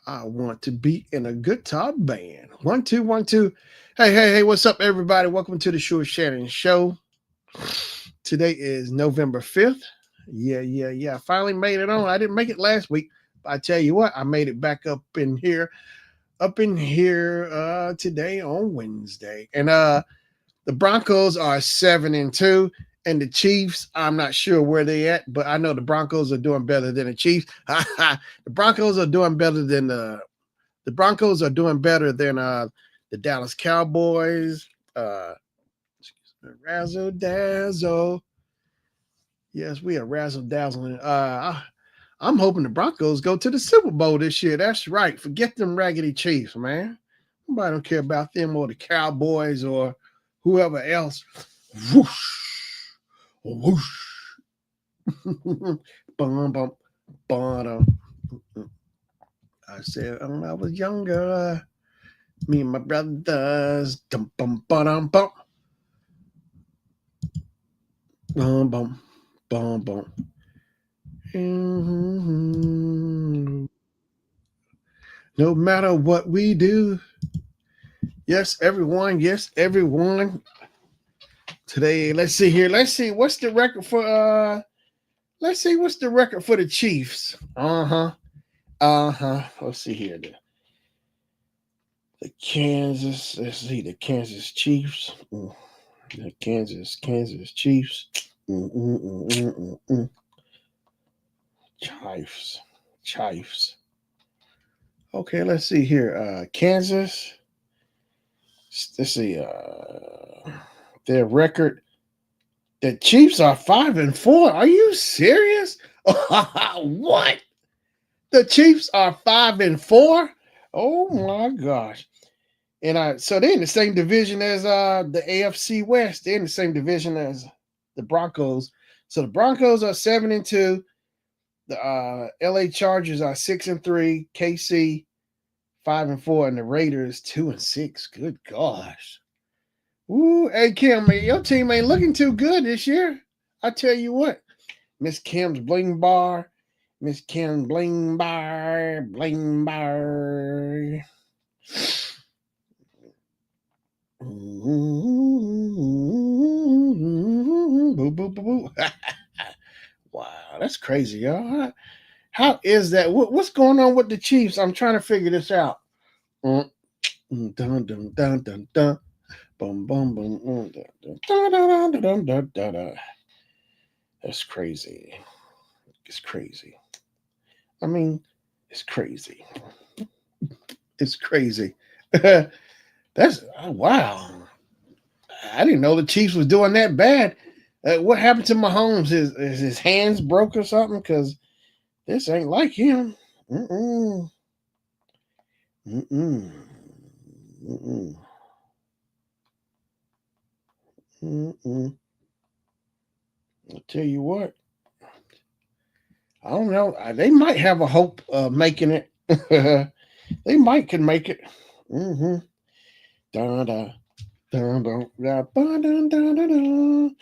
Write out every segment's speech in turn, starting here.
I want to be in a guitar band. 1 2 1 2. Hey, what's up, everybody? Welcome to the Shannon Show. Today is November 5th. Yeah. I finally made it on. I didn't make it last week, but I tell you what, I made it back up in here today on Wednesday. And the Broncos are 7-2. And the Chiefs, I'm not sure where they at, but I know the Broncos are doing better than the Chiefs. The Broncos are doing better than the Broncos are doing better than the Dallas Cowboys. Razzle dazzle. Yes, we are razzle dazzling. I'm hoping the Broncos go to the Super Bowl this year. That's right. Forget them raggedy Chiefs, man. Nobody don't care about them or the Cowboys or whoever else. Whoosh, whoosh. Bum, bum, bum. I said when I was younger, me and my brothers, dum bum bum bum bum bum bum bum. Mhm. No matter what we do, yes, everyone, yes, everyone. Today, let's see here. Let's see what's the record for. Let's see what's the record for the Chiefs. Let's see here. The Kansas. Let's see the Kansas Chiefs. The Kansas Chiefs. Chiefs. Okay, let's see here. Kansas. Let's see. Their record. The Chiefs are 5-4. Are you serious? What? The Chiefs are 5-4. Oh my gosh! And so they're in the same division as the AFC West. They're in the same division as the Broncos. So the Broncos are 7-2. The LA Chargers are 6-3. KC 5-4, and the Raiders 2-6. Good gosh. Ooh, hey Kim, man, your team ain't looking too good this year. I tell you what, Miss Kim's bling bar, Miss Kim bling bar, bling bar. Boo, boo, boo, boo. Wow, that's crazy, y'all. How is that? What's going on with the Chiefs? I'm trying to figure this out. Dun, dun, dun, dun, dun. Boom, boom, boom. Dun, dun, dun, dun, dun, dun, dun. That's crazy. It's crazy. I mean, it's crazy. It's crazy. That's wow. I didn't know the Chiefs was doing that bad. What happened to Mahomes? Is his hands broke or something? Because this ain't like him. Mm-mm. Mm-mm. Mm-mm. Mm-mm. I'll tell you what. I don't know. They might have a hope of making it. They might can make it. Mm-hmm. Da da da da da dun dun dun dun.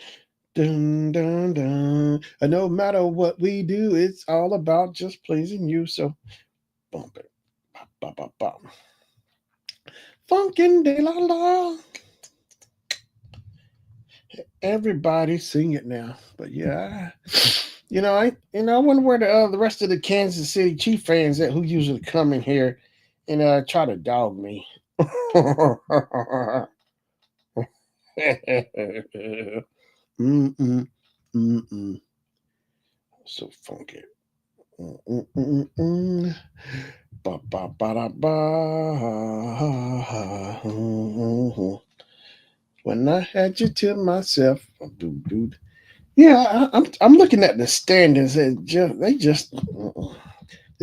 Dun, dun, dun. And no matter what we do, it's all about just pleasing you. So, bump it. Bop, bop, bop, bop. Funkin' de la la. Everybody sing it now. But yeah, I wonder where the rest of the Kansas City Chief fans at who usually come in here and try to dog me. Mm-mm, mm-mm. So funky. Mm-mm-mm-mm. Ba, ba, ba, da, ba. When I had you to myself. Yeah, I'm looking at the standings. The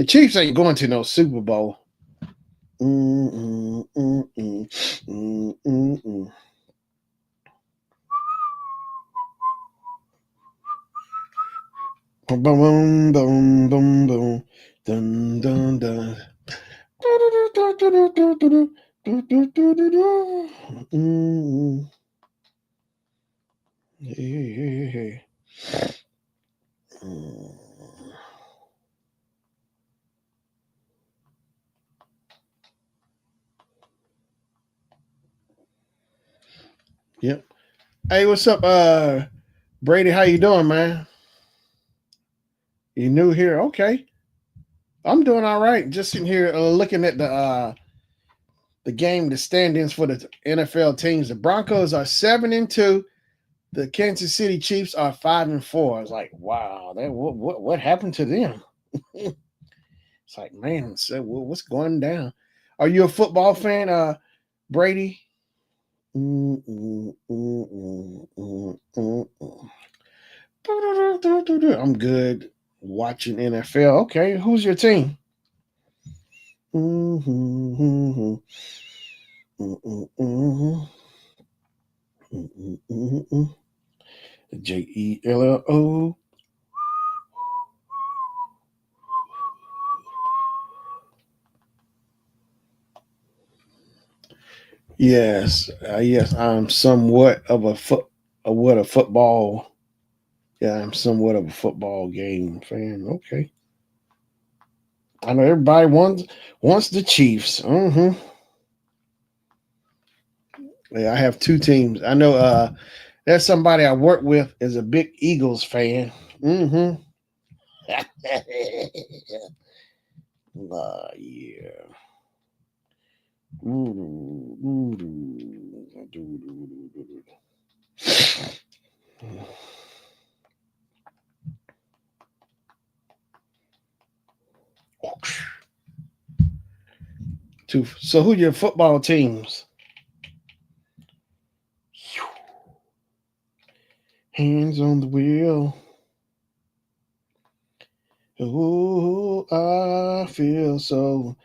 Chiefs ain't going to no Super Bowl. Mm, mm, mm, mm, mm, mm. Boom, boom, boom, boom, boom. Dun, dun, dun. Mm, hey. Mm. Yep. Hey, what's up, Brady? How you doing, man? You new here? Okay. I'm doing all right. Just sitting here looking at the game, the standings for the NFL teams. The Broncos are 7-2. The Kansas City Chiefs are 5-4. I was like, wow, what happened to them? It's like, man, so what's going down? Are you a football fan, Brady? Mm, mm, mm, mm, mm, mm, mm. I'm good watching NFL. Okay, who's your team? Mm-hmm, mm-hmm, mm-hmm. Jello. Yes, yes, I'm somewhat of a football. Yeah, I'm somewhat of a football game fan. Okay, I know everybody wants the Chiefs. Mm-hmm. Yeah, I have two teams. I know there's somebody I work with is a big Eagles fan. Mm-hmm. Yeah. So who your football teams? Hands on the wheel. Oh, I feel so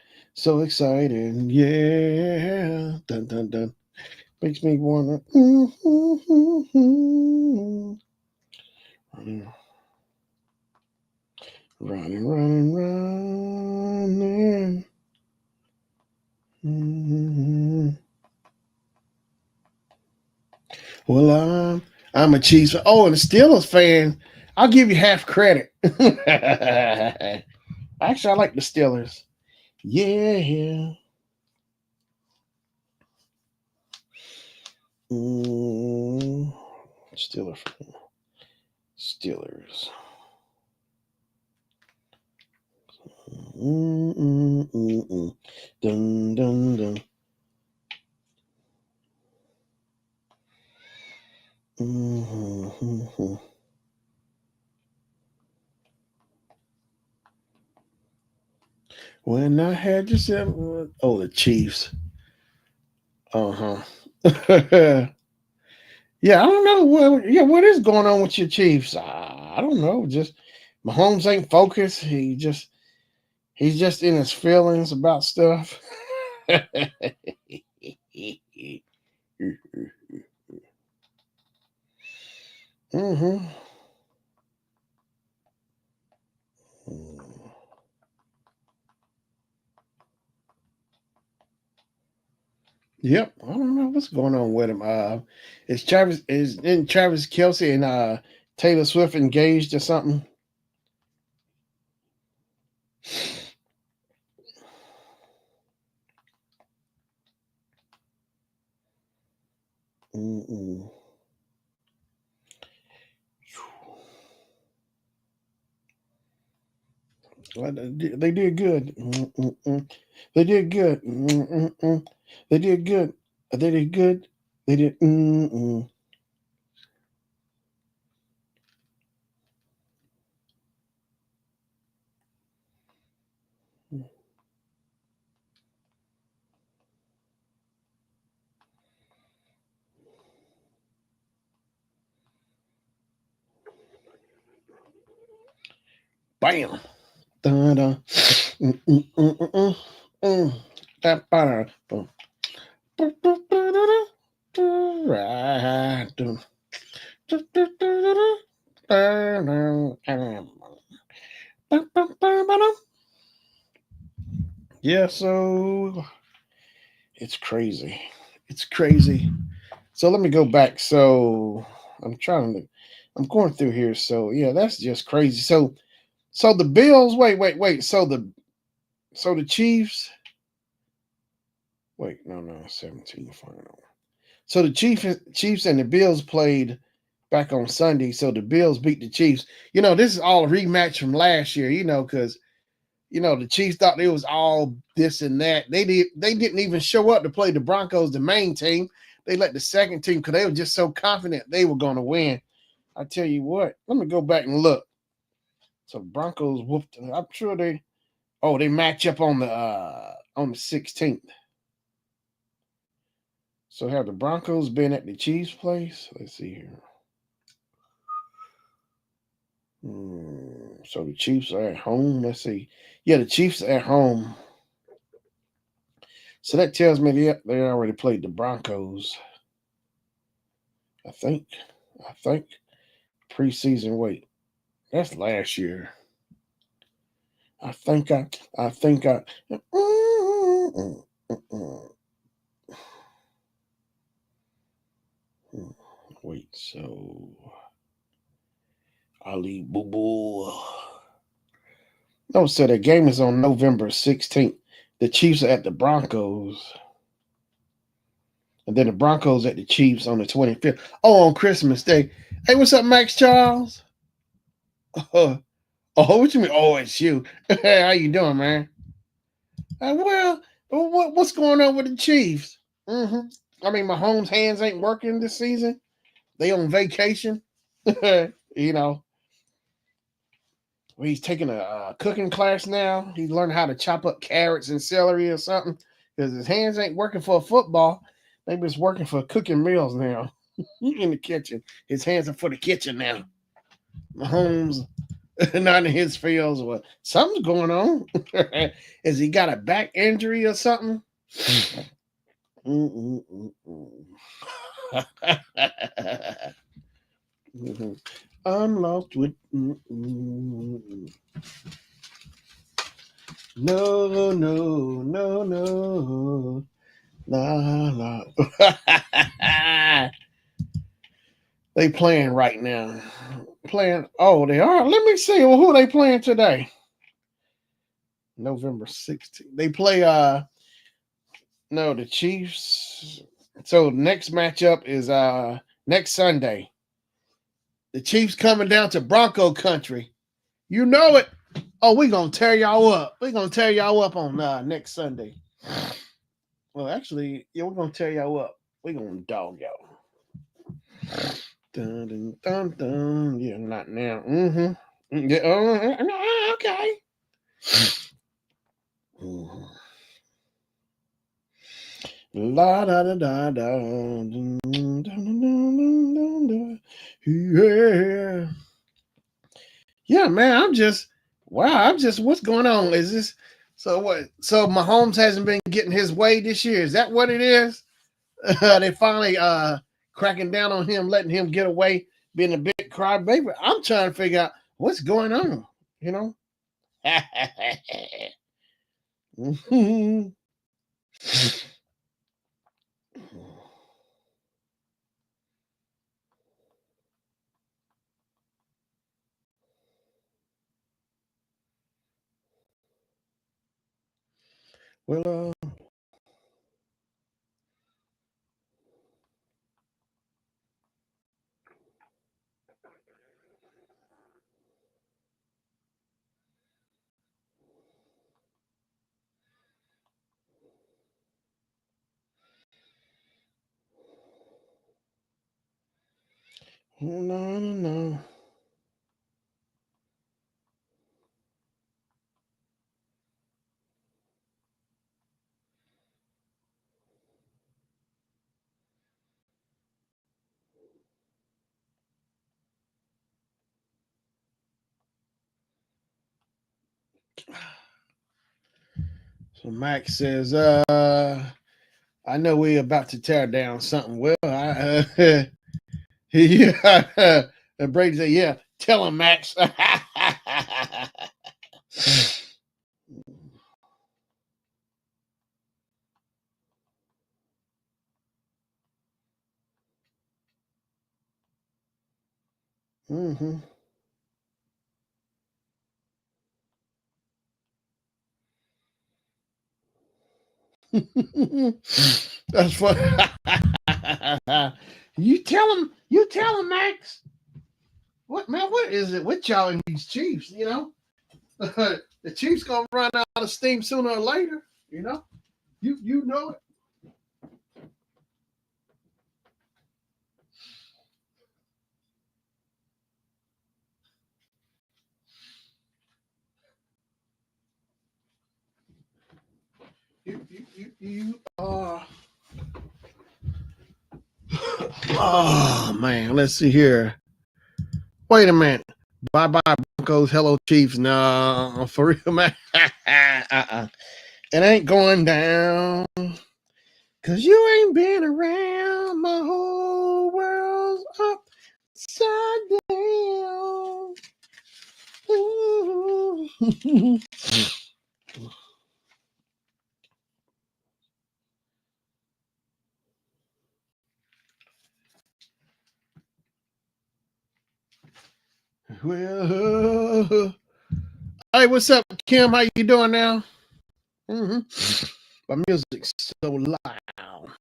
excited. Yeah. Dun dun dun. Makes me wanna running. Mhm. Well, I'm a Chiefs fan. Oh, and a Steelers fan. I'll give you half credit. Actually, I like the Steelers. Yeah. Mm, Steelers. Steelers. Dun dun dun. Mm-hmm. When I had you said, oh, the Chiefs. Uh huh. Yeah, I don't know what. Yeah, what is going on with your Chiefs? I don't know. Just Mahomes ain't focused. He's just in his feelings about stuff. Mm-hmm. Yep, I don't know what's going on with him. Is Travis Kelsey and Taylor Swift engaged or something? Mm-mm. Well, they did good. Mm-mm-mm. They did good. Mm-mm-mm. They did good. They did good. They did. Mm-mm. Bam. Da-da. Mm-mm-mm-mm. Mm. Da-ba-da. Boom. Right. Yeah, so it's crazy. It's crazy. So let me go back. So I'm trying to I'm going through here. So yeah, that's just crazy. So the Bills, wait. So the Chiefs, wait, no, 17 final. So the Chiefs and the Bills played back on Sunday. So the Bills beat the Chiefs. This is all a rematch from last year. Because the Chiefs thought it was all this and that. They didn't even show up to play the Broncos, the main team. They let the second team because they were just so confident they were going to win. I tell you what, let me go back and look. So Broncos whooped. I'm sure they match up on the 16th. So have the Broncos been at the Chiefs' place? Let's see here. So the Chiefs are at home. Let's see. Yeah, the Chiefs are at home. So that tells me they already played the Broncos. I think preseason. Wait, that's last year. I think I. Wait, so Ali Boo Boo. No, so the game is on November 16th. The Chiefs are at the Broncos. And then the Broncos at the Chiefs on the 25th. Oh, on Christmas Day. Hey, what's up, Max Charles? Oh, what you mean? Oh, it's you. How you doing, man? Well, what's going on with the Chiefs? Mm-hmm. I mean, Mahomes' hands ain't working this season. They on vacation. you know, he's taking a cooking class now. He's learning how to chop up carrots and celery or something because his hands ain't working for football. Maybe it's working for cooking meals now in the kitchen. His hands are for the kitchen now. Mahomes, not in his fields. Well, something's going on. Has he got a back injury or something? I'm lost with. No, no, no, no. La, la. They playing right now. Playing. Oh, they are. Let me see. Well, who are they playing today? November 16th. They play no, the Chiefs. So next matchup is next Sunday. The Chiefs coming down to Bronco country. You know it. Oh, we're gonna tear y'all up. We're gonna tear y'all up on next Sunday. Well, actually, yeah, we're gonna tear y'all up. We're gonna dog y'all. Dun, dun, dun, dun. Yeah, not now. Mm-hmm. Yeah, okay. La da da da da. Yeah. Yeah, man. What's going on? Is this so? What? So Mahomes hasn't been getting his way this year. Is that what it is? They finally cracking down on him, letting him get away, being a big crybaby. I'm trying to figure out what's going on. You know. Well, no, no. So Max says, I know we're about to tear down something. Well, yeah. And Brady said, yeah, tell him, Max. Mm-hmm. That's funny. You tell him, Max. What man? What is it with y'all and these Chiefs? You know, the Chiefs gonna run out of steam sooner or later. You know, you know it. You oh man, let's see here. Wait a minute. Bye bye Broncos. Hello Chiefs. No, for real, man. It ain't going down. Cause you ain't been around. My whole world's upside down. Ooh. Well, hey, what's up, Kim? How you doing now? Mm-hmm. My music's so loud.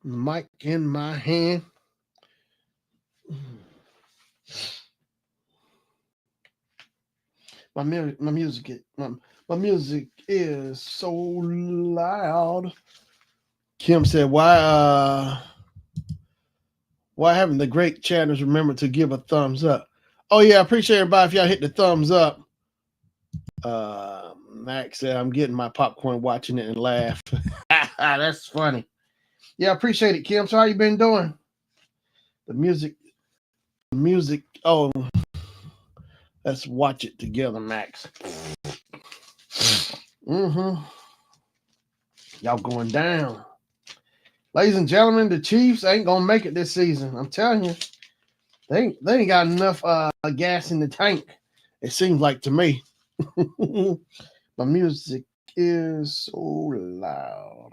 Mic in my hand. My music is so loud. Kim said, why haven't the great channels remembered to give a thumbs up? Oh yeah, I appreciate everybody if y'all hit the thumbs up. Max said, I'm getting my popcorn watching it and laugh. That's funny. Yeah, I appreciate it, Kim. So how you been doing? The music. Oh, let's watch it together, Max. Mm-hmm. Y'all going down. Ladies and gentlemen, the Chiefs ain't gonna make it this season. I'm telling you. They ain't got enough gas in the tank. It seems like to me. My music is so loud.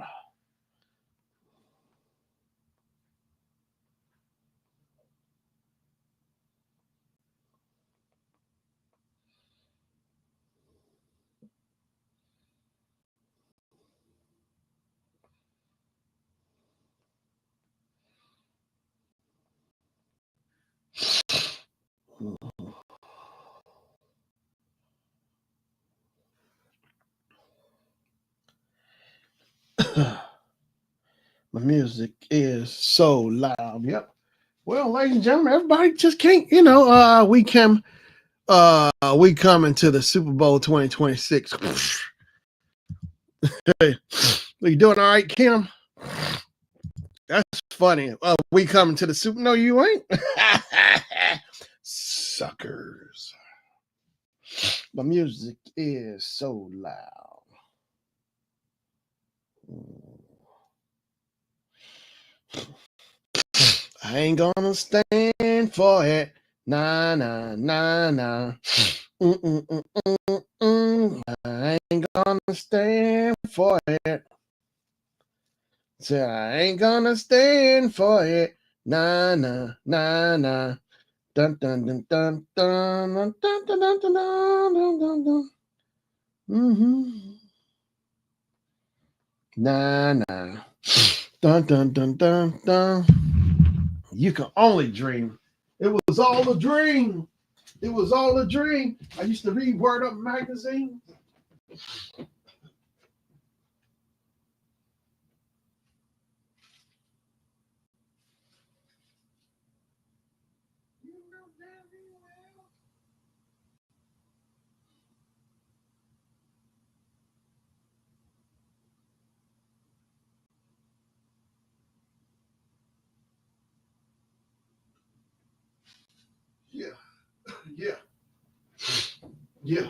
My music is so loud. Yep. Well, ladies and gentlemen, everybody just can't, we come into the Super Bowl 2026. Hey, are you doing all right, Kim? That's funny. We coming to the Super. No, you ain't. Suckers. My music is so loud. I ain't gonna stand for it. Nah, nah, nah, nah. I ain't gonna stand for it. Say I ain't gonna stand for it. Nah, nah, nah, nah. Dun dun dun dun dun dun dun dun dun dun dun dun dun. Mm-hmm. Nah, nah. Dun dun dun dun dun. You can only dream. It was all a dream. It was all a dream. I used to read Word Up magazine. Yeah, yeah, yeah,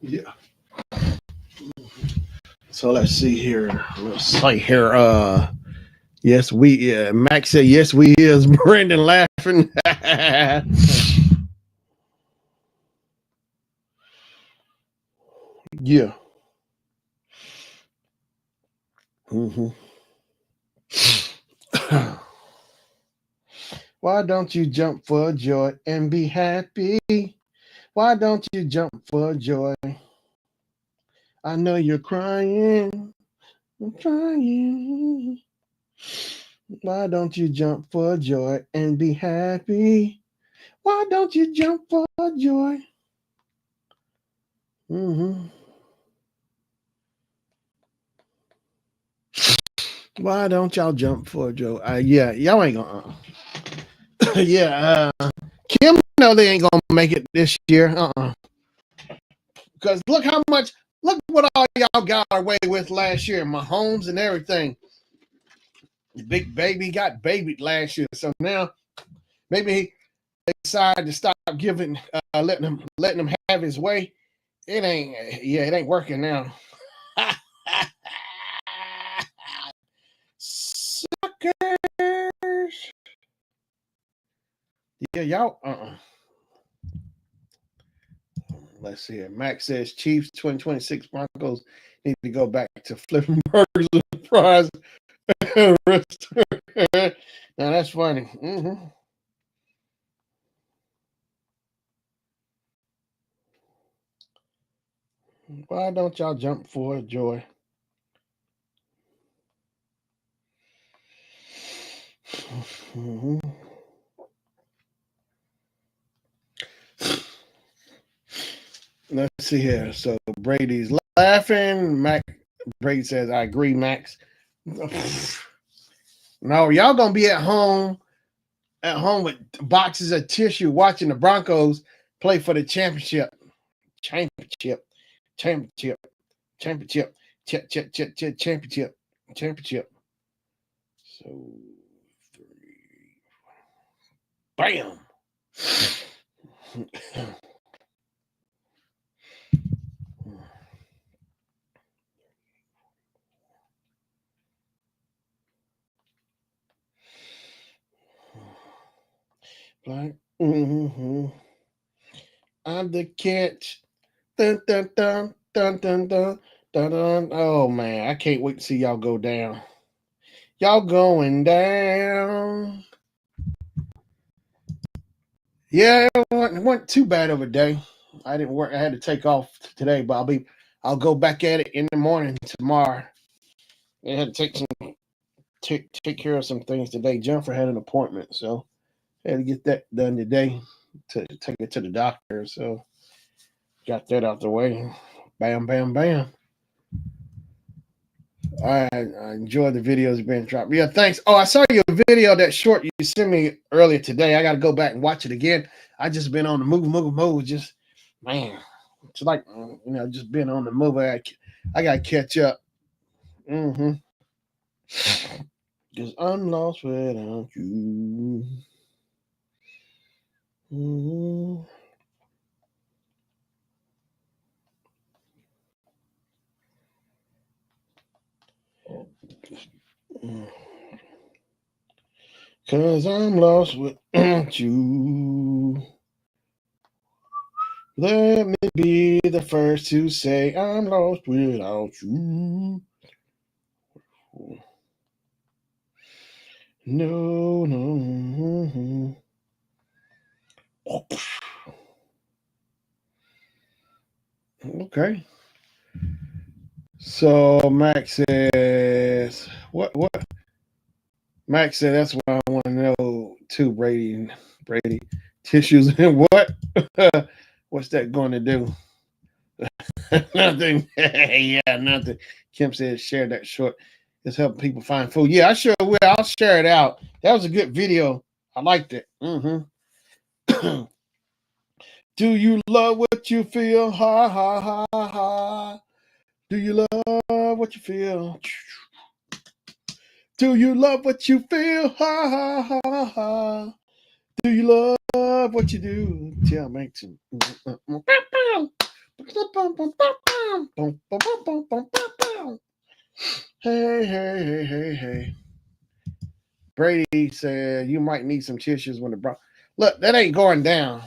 yeah. So let's see here. Let's see here. Yes, Max said yes, we is. Brendan laughing. Yeah. Mm-hmm. Why don't you jump for joy and be happy? Why don't you jump for joy? I know you're crying. I'm trying. Why don't you jump for joy and be happy? Why don't you jump for joy? Mm-hmm. Why don't y'all jump for joy? Yeah, y'all ain't gonna. Yeah, Kim, no, they ain't gonna make it this year. Because look how much, look what all y'all got away with last year, Mahomes and everything. The big baby got babied last year, so now maybe he decided to stop giving, letting him have his way. It ain't, yeah, it ain't working now. Suckers. Yeah, y'all. Let's see here. Max says Chiefs 2026 Broncos need to go back to flipping burgers and fries. Now that's funny. Mm-hmm. Why don't y'all jump for joy? Mm-hmm. Let's see here. So Brady's laughing. Brady says, "I agree, Max." No, y'all gonna be at home with boxes of tissue watching the Broncos play for the championship. Championship. Championship. Championship. Championship. Championship. So three. Bam. Like, mm-hmm. I'm the catch. Dun, dun, dun, dun, dun, dun, dun, dun. Oh man, I can't wait to see y'all go down. Y'all going down. Yeah, it wasn't too bad of a day. I didn't work. I had to take off today, but I'll go back at it in the morning tomorrow. I had to take care of some things today. Jennifer had an appointment, so I had to get that done today to take it to the doctor. So got that out the way. Bam, bam, bam. I enjoy the videos being dropped. Yeah, thanks. Oh, I saw your video, that short you sent me earlier today. I got to go back and watch it again. I just been on the move. Just, man, it's like, just being on the move. I got to catch up. Mm-hmm. Because I'm lost without you. Mm-hmm. Cause I'm lost without you. Let me be the first to say I'm lost without you. No, no. Okay. So Max says, what? Max said that's what I want to know too, Brady. Brady, tissues and what? What's that going to do? Nothing. Yeah, nothing. Kim said share that short. It's helping people find food. Yeah, I sure will. I'll share it out. That was a good video. I liked it. Mm-hmm. Do you love what you feel? Ha ha ha ha. Do you love what you feel? Do you love what you feel? Ha ha ha ha. Do you love what you do? Tell me to. Hey, hey, hey, hey, hey. Brady said you might need some tissues when the bro. Look, that ain't going down.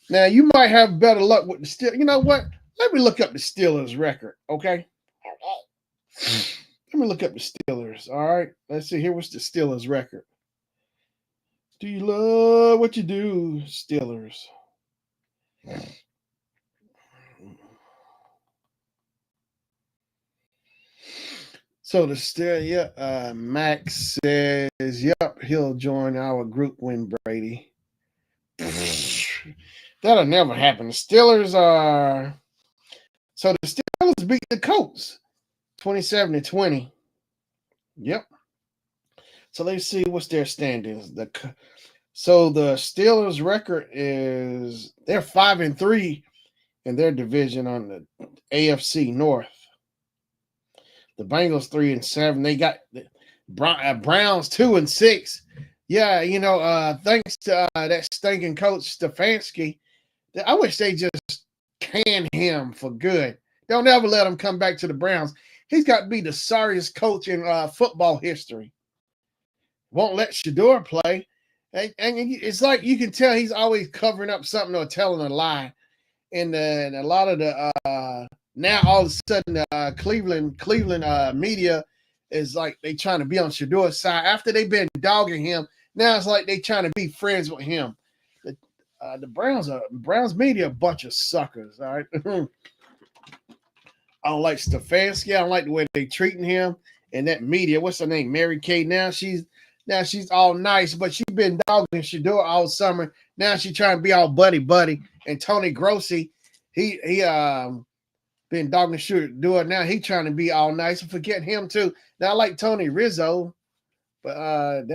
Now you might have better luck with the Steelers. You know what? Let me look up the Steelers record, okay? Let me look up the Steelers. All right. Let's see. Here was the Steelers record. Do you love what you do, Steelers? So the still, yeah, Max says, yep, he'll join our group when Brady. That'll never happen. The Steelers are so the Steelers beat the Colts 27-20. Yep. So let's see what's their standings. So the Steelers record is they're 5-3 in their division on the AFC North. The Bengals 3-7. They got the Browns 2-6. Yeah, thanks to that stinking coach Stefanski, I wish they just can him for good. Don't ever let him come back to the Browns. He's got to be the sorriest coach in football history. Won't let Shador play. And it's like you can tell he's always covering up something or telling a lie. And a lot of the now all of a sudden Cleveland media is like they trying to be on Shador's side after they've been dogging him. Now it's like they trying to be friends with him. The Browns media a bunch of suckers. All right, I don't like Stefanski. I don't like the way they treating him. And that media, what's her name, Mary Kay? Now she's all nice, but she's been dogging Shador all summer. Now she's trying to be all buddy. And Tony Grossi, he been dogging Shador. Now he trying to be all nice and forget him too. Now I like Tony Rizzo, but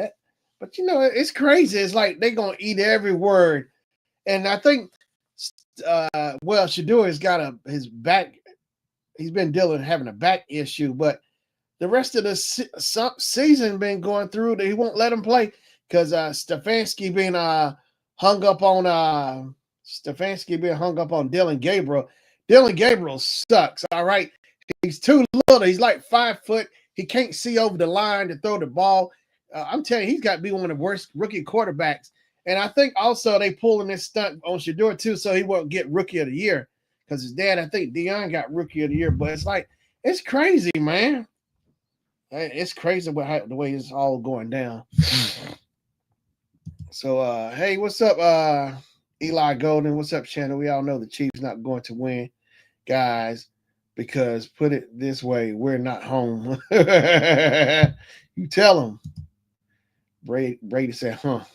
it's crazy. It's like they gonna eat every word. And I think Shador has got his back. He's been having a back issue, but the rest of the season been going through that he won't let him play because Stefanski being hung up on Dylan Gabriel. Dylan Gabriel sucks. All right, he's too little. He's like 5 foot. He can't see over the line to throw the ball. I'm telling you, he's got to be one of the worst rookie quarterbacks. And I think also they pulling this stunt on Shador too, so he won't get Rookie of the Year because his dad, I think Deion, got Rookie of the Year. But it's like it's crazy, man. It's crazy the way it's all going down. So, hey, what's up, Eli Golden? What's up, Shannon? We all know the Chiefs not going to win, guys, because put it this way, we're not home. You tell them. Brady said, huh?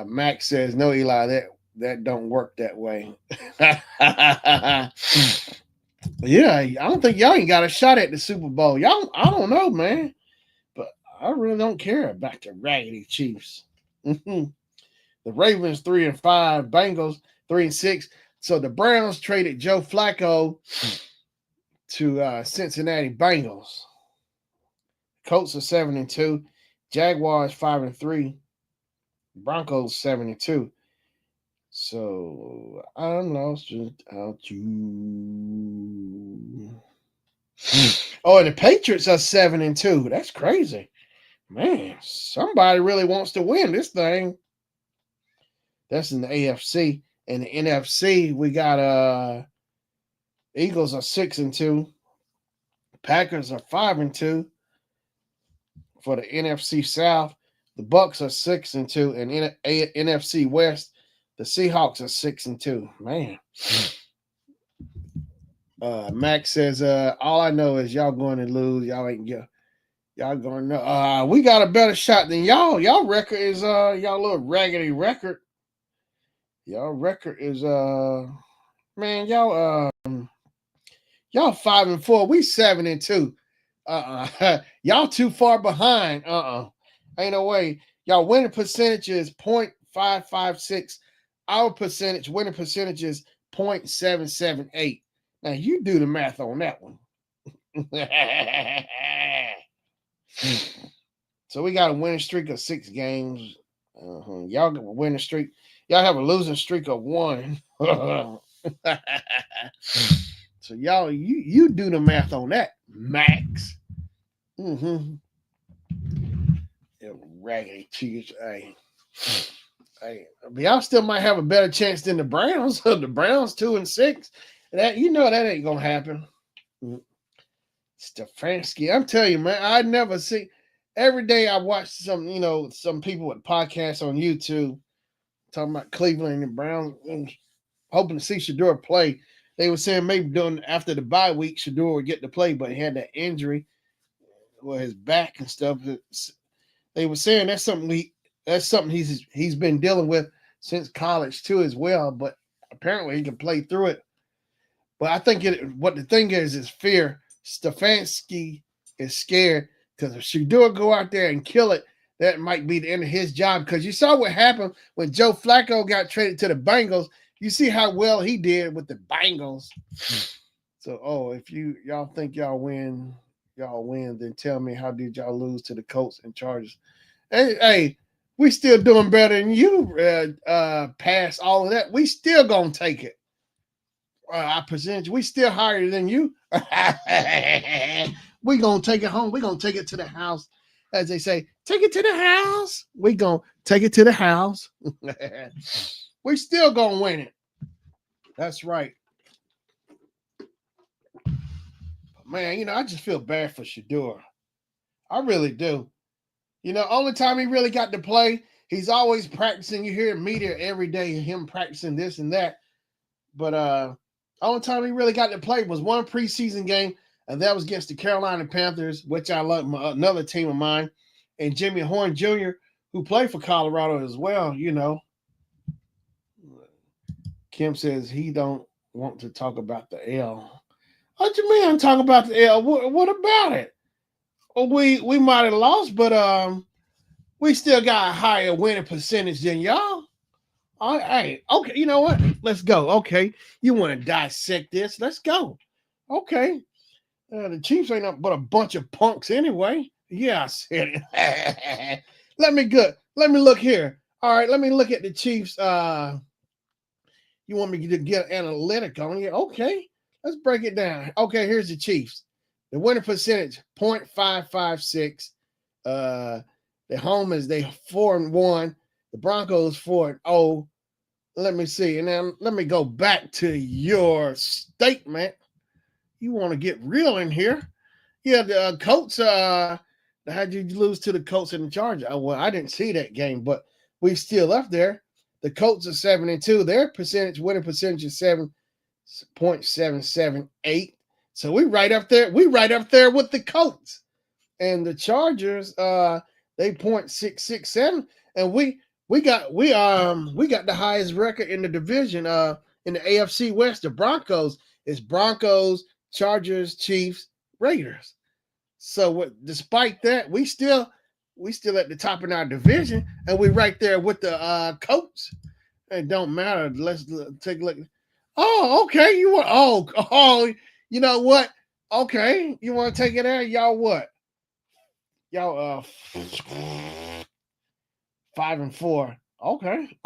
Max says, no, Eli, that don't work that way. Yeah, I don't think y'all ain't got a shot at the Super Bowl. I don't know, man. But I really don't care about the raggedy Chiefs. The Ravens 3-5, Bengals 3-6. So the Browns traded Joe Flacco to Cincinnati Bengals. Colts are 7-2, Jaguars 5-3, Broncos 7-2. So I'm lost without you. Oh, and the Patriots are 7-2. That's crazy. Man, somebody really wants to win this thing. That's in the AFC. In the NFC, we got Eagles are 6-2. Packers are 5-2. For the NFC South, the Bucks are 6-2. And in NFC West, the Seahawks are 6-2. Man. Max says, all I know is y'all going to lose. Y'all going to know. We got a better shot than y'all. Y'all record is y'all little raggedy record. Y'all record is man, y'all 5-4. We 7-2. Y'all too far behind. Ain't no way. Y'all winning percentage is 0.556. Our winning percentage is 0.778. Now you do the math on that one. So we got a winning streak of 6 games. Y'all got a winning streak. Y'all have a losing streak of 1. So y'all, you do the math on that, Max. Yeah, raggedy cheese. Hey, but y'all still might have a better chance than the Browns. The Browns 2-6. That that ain't gonna happen. Stefanski, I'm telling you, man, I never see. Every day I watch some people with podcasts on YouTube talking about Cleveland and the Browns, and hoping to see Shador play. They were saying maybe during after the bye week, Shador would get to play, but he had that injury with his back and stuff. They were saying that's something he's been dealing with since college too as well. But apparently he can play through it. But I think what the thing is fear. Stefanski is scared because if Shador go out there and kill it, that might be the end of his job. Because you saw what happened when Joe Flacco got traded to the Bengals. You see how well he did with the Bengals. So, if y'all think y'all win, then tell me how did y'all lose to the Colts and Chargers? Hey, we still doing better than you. Past all of that, we still gonna take it. Our percentage, we still higher than you. We gonna take it home. We gonna take it to the house, as they say. Take it to the house. We gonna take it to the house. We still gonna win it. That's right. Man, I just feel bad for Shador. I really do. Only time he really got to play, he's always practicing. You hear media every day, him practicing this and that. But only time he really got to play was one preseason game, and that was against the Carolina Panthers, which I love, another team of mine, and Jimmy Horn Jr., who played for Colorado as well. Kim says he don't want to talk about the L. What you mean I'm talking about the L? What about it? Well, we might have lost, but we still got a higher winning percentage than y'all. Hey, okay, you know what? Let's go. Okay, you want to dissect this? Let's go. Okay, the Chiefs ain't up but a bunch of punks anyway. Yeah, I said it. Let me look here. All right, let me look at the Chiefs. You want me to get analytic on you? Okay, let's break it down. Okay, here's the Chiefs. The winning percentage 0.556. The home is they 4-1. The Broncos 4-0. Let me see. And then let me go back to your statement. You want to get real in here. Yeah, the Colts, how'd you lose to the Colts and the Chargers? Well, I didn't see that game, but we still up there. The Colts are 7-2. Their winning percentage is 7.778. So we right up there. We right up there with the Colts. And the Chargers, they 0.667. And we got the highest record in the division, in the AFC West. The Broncos is Broncos, Chargers, Chiefs, Raiders. So despite that, we still at the top of our division, and we right there with the Colts. It don't matter. Let's take a look. Oh, okay. You you know what? Okay, you want to take it there? Y'all what? Y'all 5-4. Okay.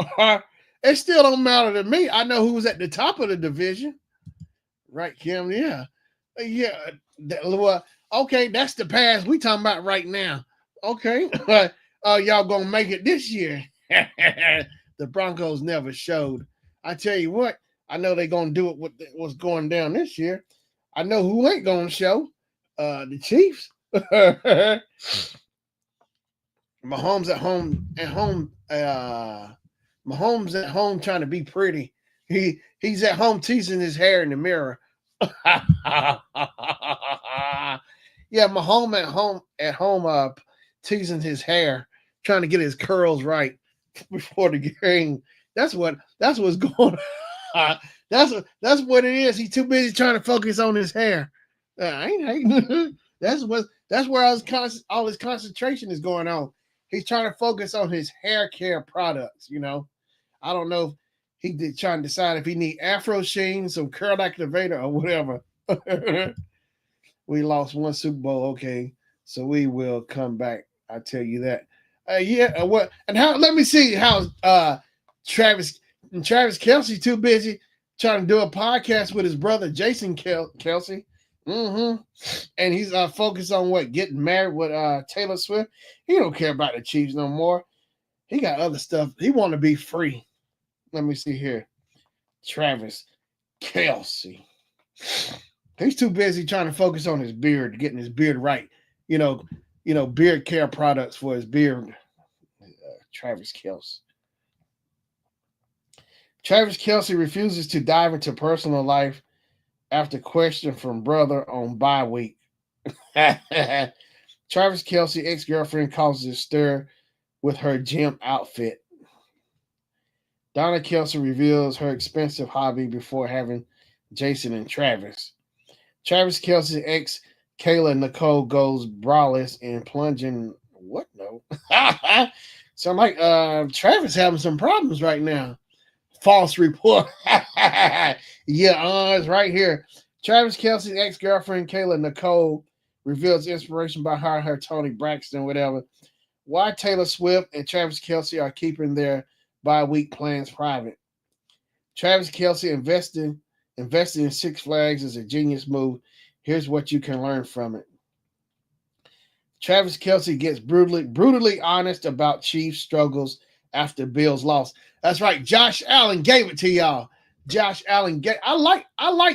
It still don't matter to me. I know who's at the top of the division. Right, Kim? Yeah. Well, okay, that's the past we talking about right now. Okay. Y'all gonna make it this year. The Broncos never showed. I tell you what, I know they're gonna do it with what's going down this year. I know who ain't gonna show. The Chiefs. Mahomes at home Mahomes at home trying to be pretty. He's at home teasing his hair in the mirror. Yeah, Mahomes at home teasing his hair, trying to get his curls right before the game. That's what's going on. That's what it is. He's too busy trying to focus on his hair. I ain't hating. That's where all his concentration is going on. He's trying to focus on his hair care products. I don't know if he trying to decide if he need Afro Sheen, some curl activator, or whatever. We lost one Super Bowl, okay, so we will come back. I tell you that. What and how? Let me see how Travis Kelce too busy trying to do a podcast with his brother Jason Kelce. And he's focused on getting married with Taylor Swift. He don't care about the Chiefs no more. He got other stuff. He want to be free. Let me see here. Travis Kelce. He's too busy trying to focus on his beard, getting his beard right. Beard care products for his beard. Travis Kelce. Travis Kelce refuses to dive into personal life after question from brother on bye week. Travis Kelce ex-girlfriend causes a stir with her gym outfit. Donna Kelce reveals her expensive hobby before having Jason and Travis. Travis Kelce's ex Kayla Nicole goes braless and plunging. What no? So I'm like, Travis having some problems right now. False report. Yeah, it's right here. Travis Kelce's ex-girlfriend Kayla Nicole reveals inspiration behind her Tony Braxton, whatever. Why Taylor Swift and Travis Kelce are keeping their bye-week plans private. Travis Kelce invested in Six Flags is a genius move. Here's what you can learn from it. Travis Kelce gets brutally honest about Chiefs' struggles after Bills loss. That's right. Josh Allen gave it to y'all. Josh Allen I like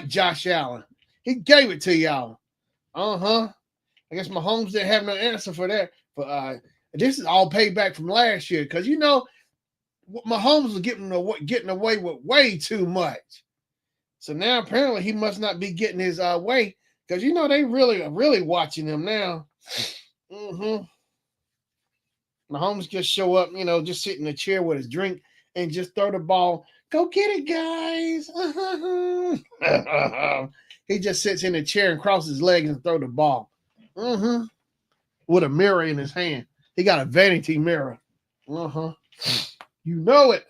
Josh Allen. He gave it to y'all. I guess Mahomes didn't have no answer for that. But this is all payback from last year because Mahomes was getting away with way too much. So now apparently he must not be getting his way because they really watching him now. Mahomes just show up, just sit in a chair with his drink and just throw the ball. Go get it, guys. He just sits in a chair and crosses his legs and throw the ball. With a mirror in his hand. He got a vanity mirror. You know it.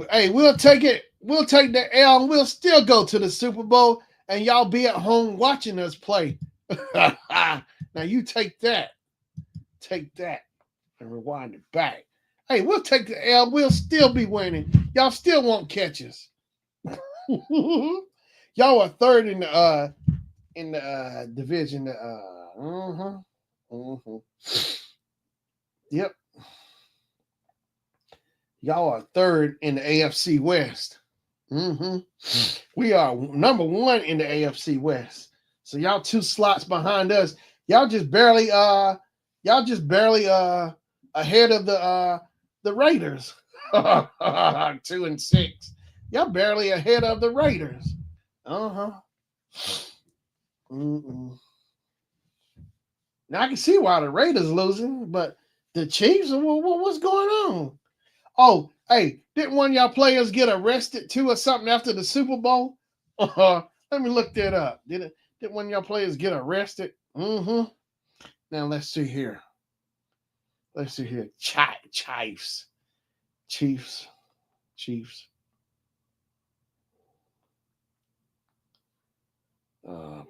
Hey, we'll take it. We'll take the L and we'll still go to the Super Bowl and y'all be at home watching us play. Now you take that. Take that and rewind it back. Hey, we'll take the L. We'll still be winning. Y'all still won't catch us. Y'all are third in the division. Yep. Y'all are third in the AFC West. We are number one in the AFC West. So y'all 2 slots behind us. Y'all just barely ahead of the Raiders. 2-6. Y'all barely ahead of the Raiders. Now I can see why the Raiders losing, but the Chiefs, what's going on? Oh, hey, didn't one of y'all players get arrested too or something after the Super Bowl? Let me look that up. Did one of y'all players get arrested? Now let's see here. Chiefs.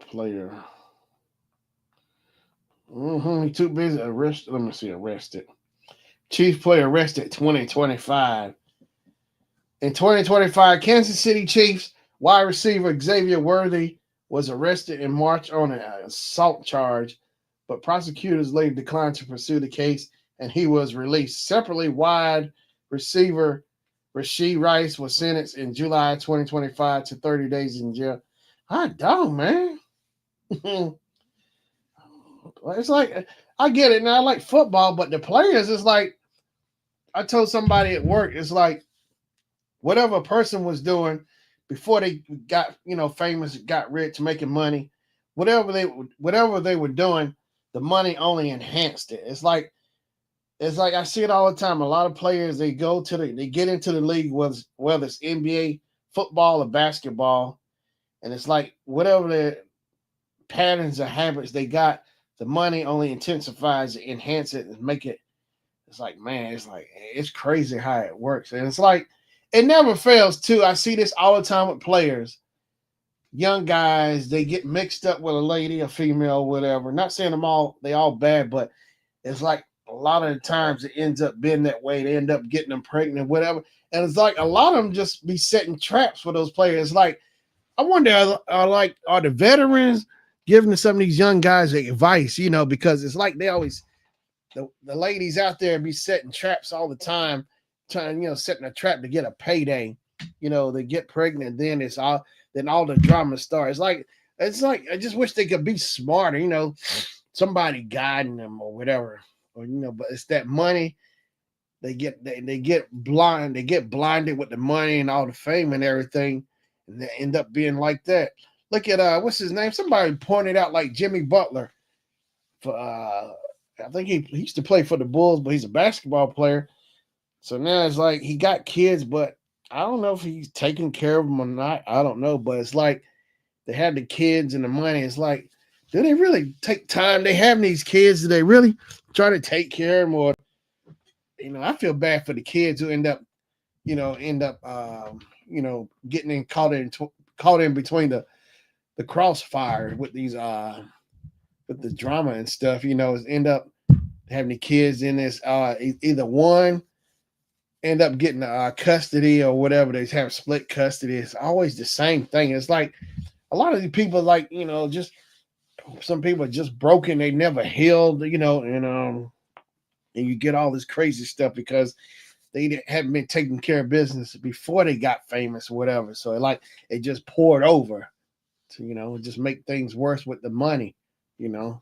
Player. He too busy arrested. Let me see. Arrested. Chiefs player arrested 2025. In 2025, Kansas City Chiefs wide receiver Xavier Worthy was arrested in March on an assault charge, but prosecutors later declined to pursue the case, and he was released. Separately, wide receiver Rashee Rice was sentenced in July 2025 to 30 days in jail. Hot dog, man. It's like, I get it now. I like football, but the players, it's like, I told somebody at work, it's like whatever a person was doing before they got, famous, got rich, making money, whatever they were doing, the money only enhanced it. It's like I see it all the time. A lot of players, they get into the league, whether it's NBA, football, or basketball, and it's like whatever the patterns or habits they got, the money only intensifies it, enhance it, and make it. It's like, man, it's crazy how it works. And it's like, it never fails too. I see this all the time with players. Young guys, they get mixed up with a lady, a female, whatever. Not saying they all bad, but it's like a lot of the times it ends up being that way. They end up getting them pregnant, whatever. And it's like a lot of them just be setting traps for those players. Like, I wonder, are the veterans giving some of these young guys advice, because it's like they always, the ladies out there be setting traps all the time, trying, setting a trap to get a payday. They get pregnant, then all the drama starts. It's like I just wish they could be smarter, somebody guiding them or whatever. Or, but it's that money, they get blind, they get blinded with the money and all the fame and everything, and they end up being like that. Look at what's his name? Somebody pointed out like Jimmy Butler for I think he used to play for the Bulls, but he's a basketball player. So now it's like he got kids, but I don't know if he's taking care of them or not. I don't know, but it's like they have the kids and the money. It's like, do they really take time? They have these kids. Do they really try to take care of them? Or, I feel bad for the kids who end up getting caught in between the crossfire with these with the drama and stuff. End up having the kids in this. Either one end up getting custody or whatever. They have split custody. It's always the same thing. It's like a lot of these people, like just some people are just broken. They never healed. And you get all this crazy stuff because they haven't been taking care of business before they got famous or whatever. So it just poured over to just make things worse with the money. But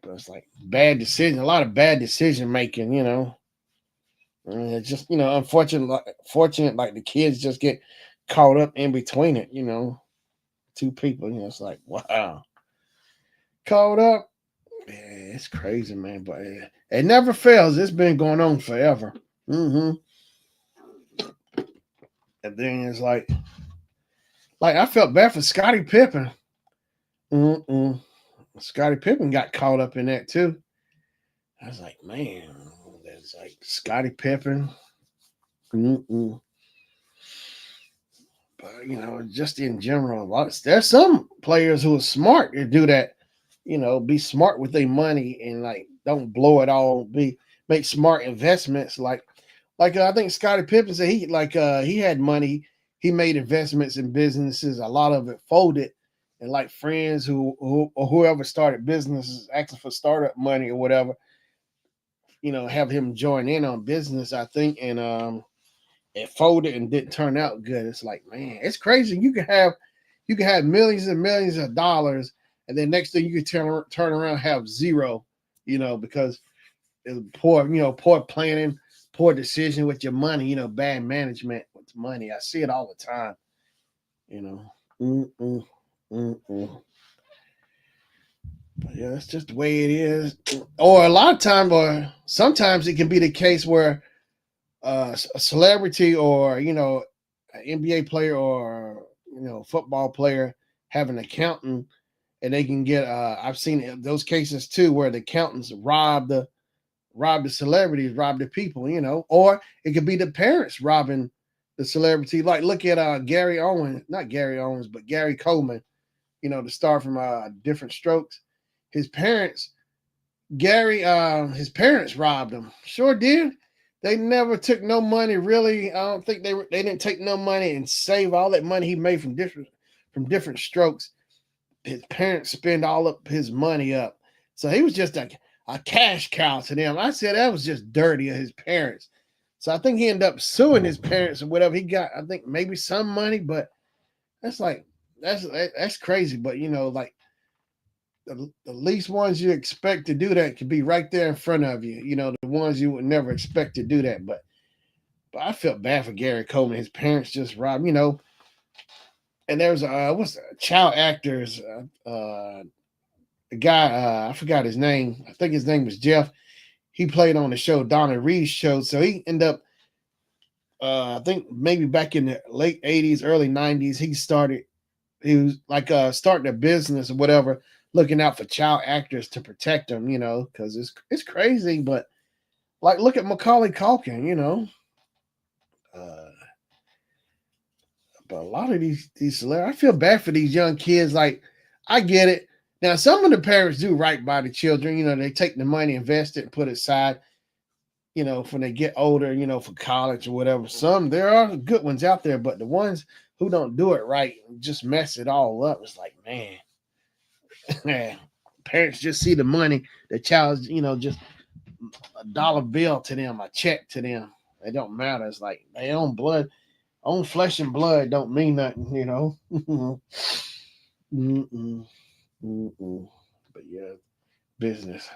it's like bad decision, a lot of bad decision making. And it's just fortunate like the kids just get caught up in between it. Two people. It's like wow, caught up. Yeah, it's crazy, man. But it never fails. It's been going on forever. And then it's like I felt bad for Scottie Pippen. Scottie Pippen got caught up in that too. I was like, man, that's like Scottie Pippen. But just in general, there's some players who are smart to do that. Be smart with their money and like don't blow it all. Make smart investments. Like I think Scottie Pippen said he had money. He made investments in businesses. A lot of it folded, and like friends who or whoever started businesses asking for startup money or whatever, have him join in on business. I think, and it folded and didn't turn out good. It's like, man, it's crazy. You can have millions and millions of dollars, and then next thing you can turn around and have zero, because it's poor planning, poor decision with your money, bad management with money. I see it all the time, Mm-mm, mm-mm. But yeah, that's just the way it is. Or a lot of time, or sometimes it can be the case where a celebrity or an NBA player or football player have an accountant, and they can get. I've seen those cases too where the accountants rob the celebrities, rob the people, or it could be the parents robbing the celebrity. Like look at Gary Owens, not Gary Owens, but Gary Coleman, the star from Different Strokes. His parents, his parents robbed him. Sure did. They never took no money. Really, I don't think they didn't take no money and save all that money he made from different strokes. His parents spend all of his money up. So he was just a cash cow to them. I said that was just dirty of his parents. So I think he ended up suing his parents or whatever. He got, I think, maybe some money, but that's that's crazy. But like the least ones you expect to do that could be right there in front of you. The ones you would never expect to do that. But I felt bad for Gary Coleman. His parents just robbed. And there's what's child actors a guy, I forgot his name. I think his name was Jeff. He played on the show, Donna Reed's show. So he ended up, I think maybe back in the late 80s, early 90s, he was like starting a business or whatever, looking out for child actors to protect them, because it's crazy. But like, look at Macaulay Culkin, uh, but a lot of these celebrities, I feel bad for these young kids. Like, I get it. Now, some of the parents do right by the children. They take the money, invest it, and put it aside, when they get older, for college or whatever. There are good ones out there, but the ones who don't do it right just mess it all up. It's like, man, parents just see the money. The child's, just a dollar bill to them, a check to them. It don't matter. It's like their own blood, own flesh and blood don't mean nothing. Mm-mm, mm-mm. But yeah, business.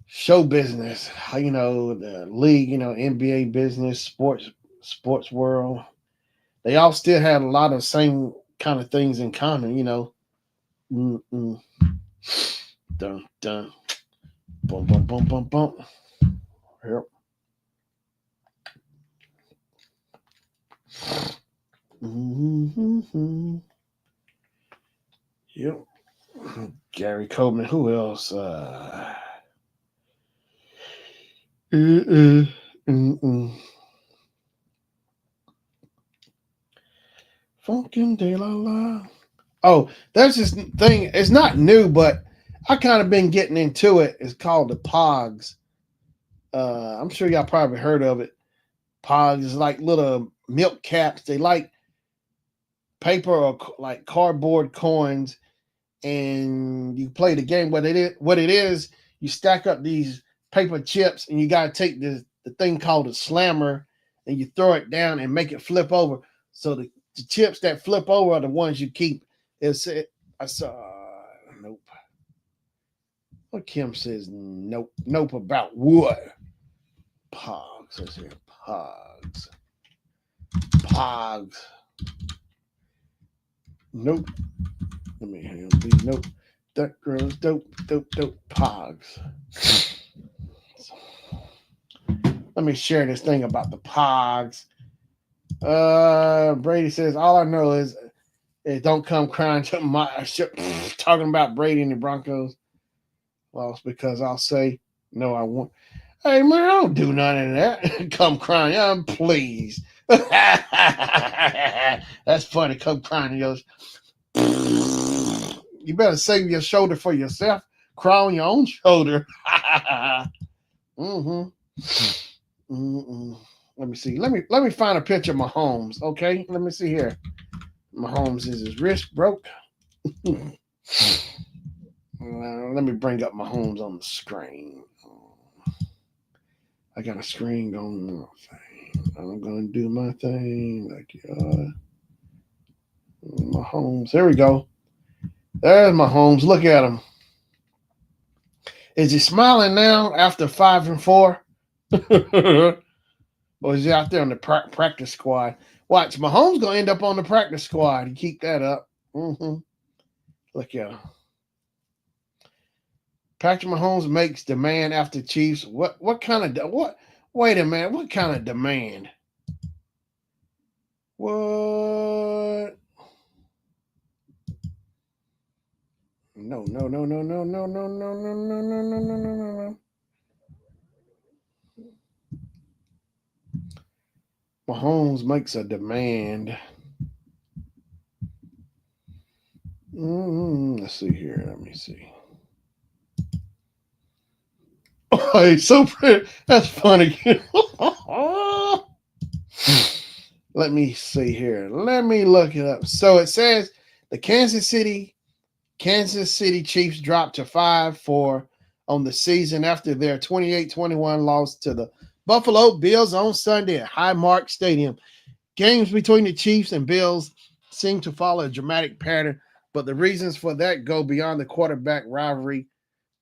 show business, the league, NBA business, sports world. They all still had a lot of same kind of things in common. Mm-mm. Dun dun. Boom boom boom boom boom. Yep. Mm-hmm. Yep. Gary Coleman. Who else? Mm-mm. Mm-mm. Funkin' de la la. Oh, there's this thing. It's not new, but I kind of been getting into it. It's called the Pogs. I'm sure y'all probably heard of it. Pogs is like little milk caps. They like paper or like cardboard coins, and you play the game. What it is, you stack up these paper chips, and you gotta take the thing called a slammer, and you throw it down and make it flip over. So the chips that flip over are the ones you keep. I saw nope. What Kim says nope about what? Pogs. Let's see. Pogs. Pogs. Nope. Let me hang on, please. Nope. That girl is dope. Pogs. Let me share this thing about the Pogs. Brady says, all I know is don't come crying to my talking about Brady and the Broncos lost because I'll say, no, I won't. Hey, man, I don't do none of that. Come crying. Please. That's funny. Come crying. He goes, you better save your shoulder for yourself. Cry on your own shoulder. mm-hmm. Mm-mm. Let me see. Let me find a picture of Mahomes. Okay. Let me see here. Mahomes is his wrist broke. Let me bring up Mahomes on the screen. I got a screen going on. I'm gonna do my thing like Mahomes. There we go. There's Mahomes. Look at him. Is he smiling now after 5-4? Or is he out there on the practice squad? Watch, Mahomes gonna end up on the practice squad. You keep that up. Mm-hmm. Look at him. Patrick Mahomes makes demand after Chiefs. What kind of what? Wait a minute. What kind of demand? What? No. Mahomes makes a demand. Let's see here. Let me see. Oh, he's so pretty. That's funny. Let me see here. Let me look it up. So it says the Kansas City Chiefs dropped to 5-4 on the season after their 28-21 loss to the Buffalo Bills on Sunday at Highmark Stadium. Games between the Chiefs and Bills seem to follow a dramatic pattern, but the reasons for that go beyond the quarterback rivalry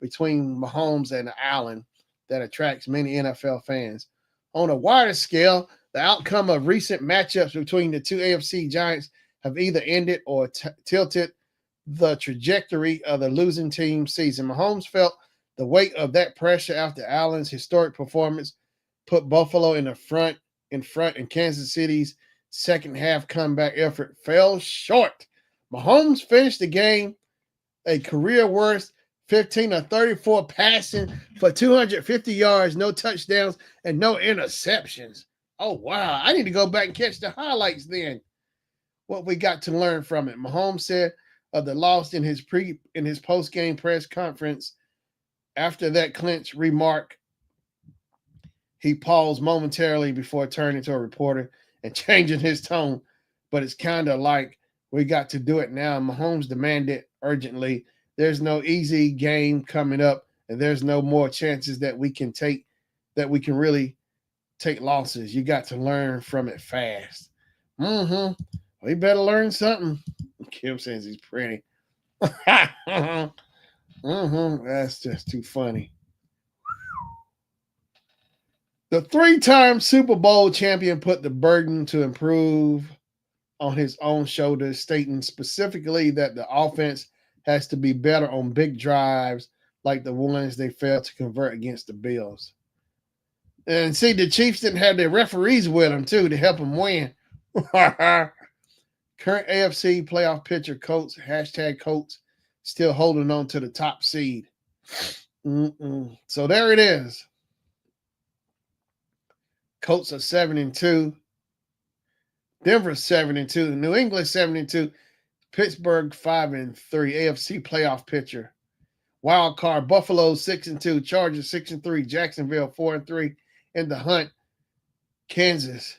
between Mahomes and Allen that attracts many NFL fans. On a wider scale, the outcome of recent matchups between the two AFC giants have either ended or tilted the trajectory of the losing team season. Mahomes felt the weight of that pressure after Allen's historic performance put Buffalo in front, and Kansas City's second half comeback effort fell short. Mahomes finished the game a career worst 15 of 34 passing for 250 yards, no touchdowns, and no interceptions. Oh, wow. I need to go back and catch the highlights then. What we got to learn from it. Mahomes said of the loss in his post-game press conference. After that clinch remark, he paused momentarily before turning to a reporter and changing his tone. But it's kind of like we got to do it now. Mahomes demanded urgently. There's no easy game coming up, and there's no more chances that we can really take losses. You got to learn from it fast. We better learn something. Kim says he's pretty. That's just too funny. The three-time Super Bowl champion put the burden to improve on his own shoulders, stating specifically that the offense has to be better on big drives like the ones they failed to convert against the Bills. And see, the Chiefs didn't have their referees with them, too, to help them win. Current AFC playoff pitcher, Colts, hashtag Colts, still holding on to the top seed. So there it is. Colts are 7-2. Denver 7-2. New England 7-2. Pittsburgh 5-3. AFC playoff pitcher. Wild card Buffalo 6-2. Chargers 6-3. Jacksonville 4-3. In the hunt, Kansas.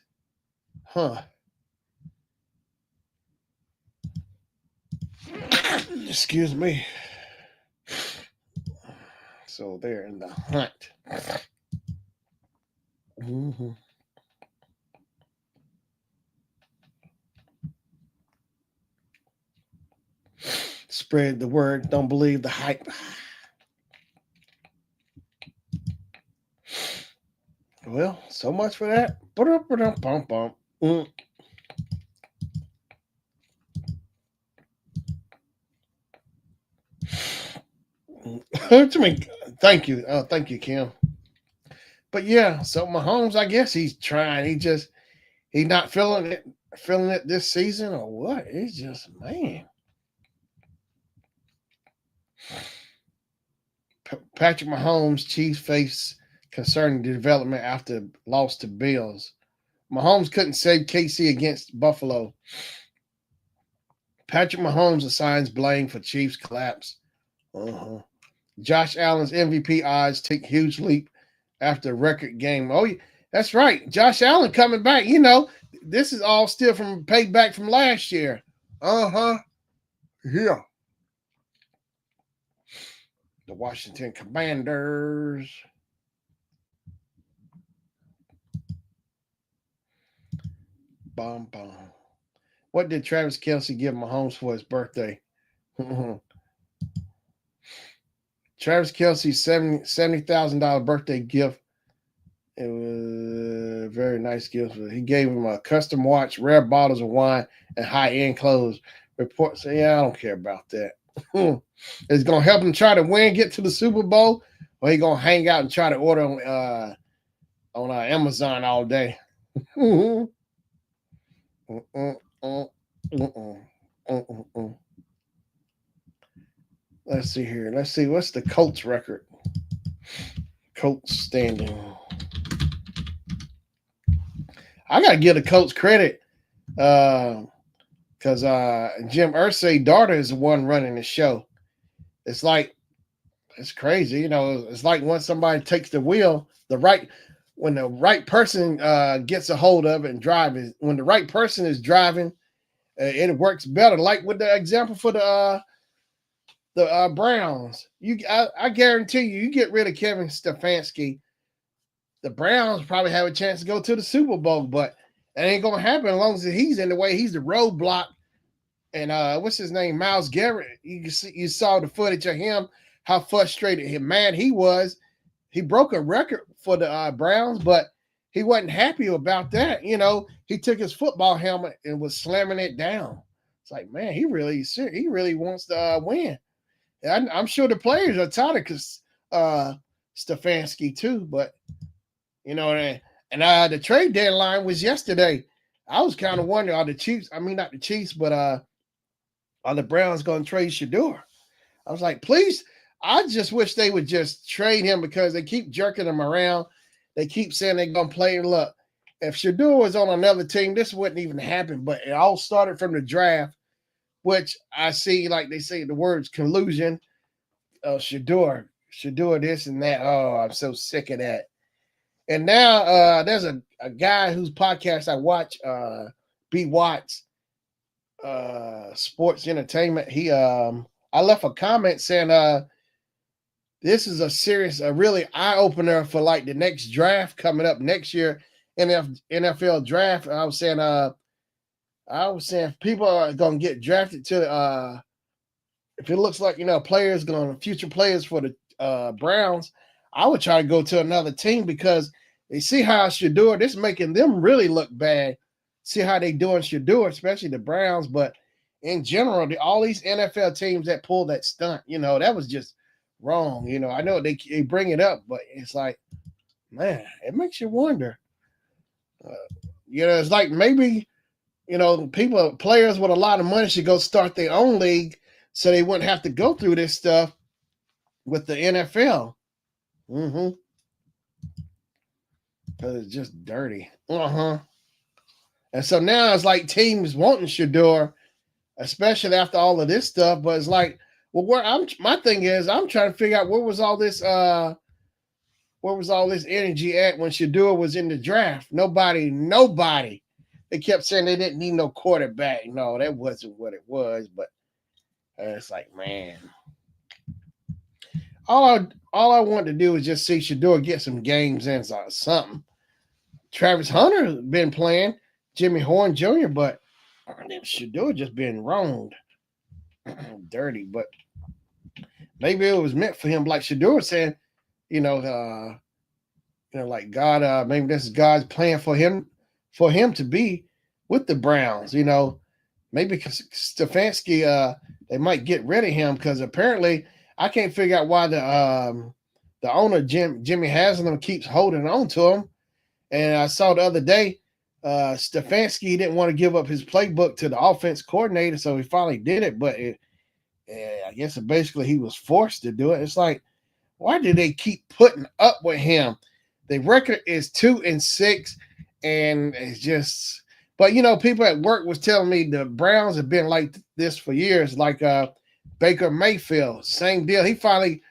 Excuse me. So they're in the hunt. Mm-hmm. Spread the word. Don't believe the hype. Well, so much for that. Thank you. Thank you, Kim. But yeah, so Mahomes, I guess he's trying. He's not feeling it this season or what? It's just, man. Patrick Mahomes, Chiefs face concerning development after loss to Bills. Mahomes couldn't save KC against Buffalo. Patrick Mahomes assigns blame for Chiefs collapse. Josh Allen's MVP odds take huge leap after record game. Oh, that's right. Josh Allen coming back. You know, this is all still from payback from last year. Yeah. The Washington Commanders. Bum. What did Travis Kelce give Mahomes for his birthday? Travis Kelce's $70,000 birthday gift. It was a very nice gift. He gave him a custom watch, rare bottles of wine, and high-end clothes. Reports say, I don't care about that. It's going to help him try to win, get to the Super Bowl, or he going to hang out and try to order on Amazon all day. Let's see here. Let's see. What's the Colts record? Colts standing. I got to give the Colts credit because Jim Irsay's daughter is the one running the show. It's crazy. You know, it's like once somebody takes the wheel, when the right person gets a hold of it and driving, when the right person is driving, it works better. Like with the example for the Browns, I guarantee you get rid of Kevin Stefanski, the Browns probably have a chance to go to the Super Bowl, but it ain't gonna happen as long as he's in the way. He's the roadblock. And what's his name? Myles Garrett. You saw the footage of him, how frustrated, mad he was. He broke a record for the Browns, but he wasn't happy about that. You know, he took his football helmet and was slamming it down. It's like, man, he really wants to win. And I'm sure the players are tired of Stefanski too, but you know, and the trade deadline was yesterday. I was kind of wondering, are the Chiefs, I mean, not the Chiefs, but are the Browns going to trade Shador? I was like, please, I just wish they would just trade him because they keep jerking him around. They keep saying they're going to play. And look, if Shador was on another team, this wouldn't even happen. But it all started from the draft, which I see, like they say, the words collusion. Shador this and that. Oh, I'm so sick of that. And now there's a guy whose podcast I watch, B. Watts, Sports Entertainment. He I left a comment saying this is a really eye-opener for like the next draft coming up next year, NFL draft. I was saying people are gonna get drafted to if it looks like future players for the Browns, I would try to go to another team because You see how Shador, this making them really look bad. See how they doing Shador, especially the Browns, but in general, all these NFL teams that pulled that stunt, that was just wrong. I know they bring it up, but it's like, man, it makes you wonder. Uh, it's like maybe players with a lot of money should go start their own league so they wouldn't have to go through this stuff with the NFL. Mm-hmm. Because it's just dirty. Uh-huh. And so now it's like teams wanting Shador, especially after all of this stuff. But it's like, well, my thing is, I'm trying to figure out where was all this energy at when Shador was in the draft? Nobody. They kept saying they didn't need no quarterback. No, that wasn't what it was. But it's like, man, all I want to do is just see Shador get some games in or something. Travis Hunter has been playing, Jimmy Horn Jr., but Shador just been wronged. Dirty, but maybe it was meant for him. Like Shador saying, like God, maybe this is God's plan for him to be with the Browns. Maybe because Stefanski, they might get rid of him because apparently I can't figure out why the owner Jimmy Haslam keeps holding on to him. And I saw the other day, Stefanski didn't want to give up his playbook to the offense coordinator, so he finally did it. But I guess basically he was forced to do it. It's like, why do they keep putting up with him? The record is 2-6, and it's just. But people at work was telling me the Browns have been like this for years. Like Baker Mayfield, same deal. He finally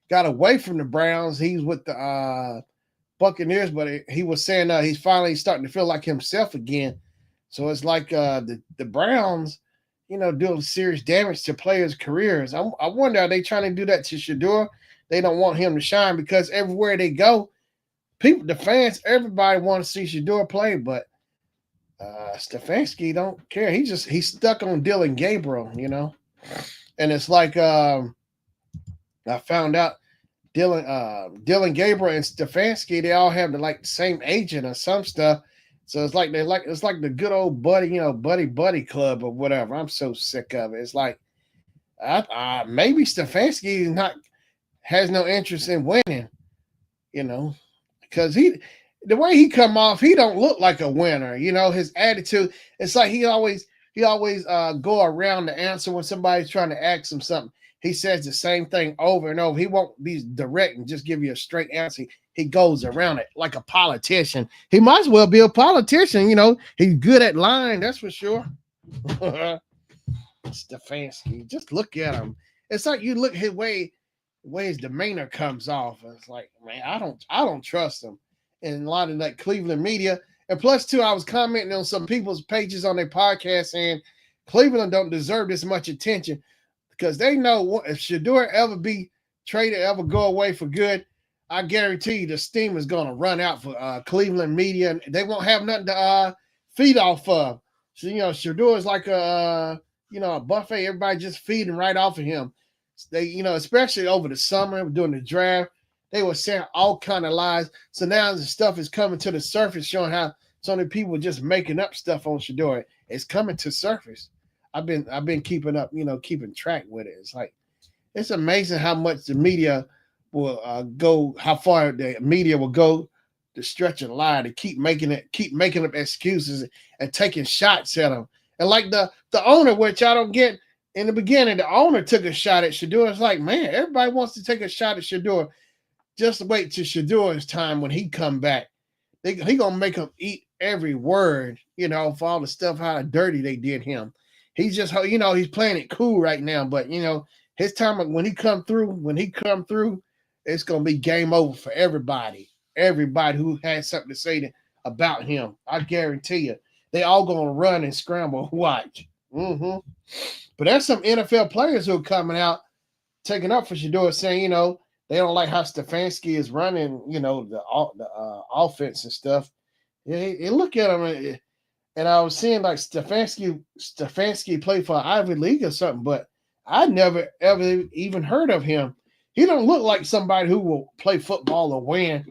got away from the Browns. He's with the Buccaneers, but he was saying he's finally starting to feel like himself again. So it's like the Browns, doing serious damage to players' careers. I wonder, are they trying to do that to Shador? They don't want him to shine because everywhere they go, the fans, everybody wants to see Shador play, but Stefanski don't care. He's stuck on Dylan Gabriel, and it's like I found out Dylan Gabriel and Stefanski, they all have the same agent or some stuff. So it's like it's like the good old buddy, buddy club or whatever. I'm so sick of it. It's like maybe Stefanski has no interest in winning, because the way he come off, he don't look like a winner. His attitude, it's like he always go around the answer when somebody's trying to ask him something. He says the same thing over and over. He won't be direct and just give you a straight answer. He goes around it like a politician. He might as well be a politician. He's good at lying, that's for sure. Stefanski, just look at him. It's like you look his way his demeanor comes off. It's like, man, I don't trust him. And a lot of that Cleveland media. And plus, too, I was commenting on some people's pages on their podcast saying Cleveland don't deserve this much attention. Because they know if Shador ever be traded, ever go away for good, I guarantee you the steam is going to run out for Cleveland media. And they won't have nothing to feed off of. So, Shador is like a buffet. Everybody just feeding right off of him. They, especially over the summer during the draft, they were saying all kind of lies. So now the stuff is coming to the surface, showing how so many people just making up stuff on Shador. It's coming to surface. I've been keeping up, keeping track with it. It's like, it's amazing how much the media will go, how far the media will go to stretch a lie, to keep making up excuses and taking shots at them. And like the owner, which I don't get in the beginning, the owner took a shot at Shador. It's like, man, everybody wants to take a shot at Shador. Just wait till Shador's time when he come back. He gonna make him eat every word, for all the stuff, how dirty they did him. He's just, he's playing it cool right now. But, his time, when he come through, it's going to be game over for everybody. Everybody who has something to say about him. I guarantee you. They all going to run and scramble. Watch. Mm-hmm. But there's some NFL players who are coming out, taking up for Shador, saying, they don't like how Stefanski is running, the offense and stuff. Yeah, look at him. And I was seeing like Stefanski played for Ivy League or something, but I never ever even heard of him. He don't look like somebody who will play football or win.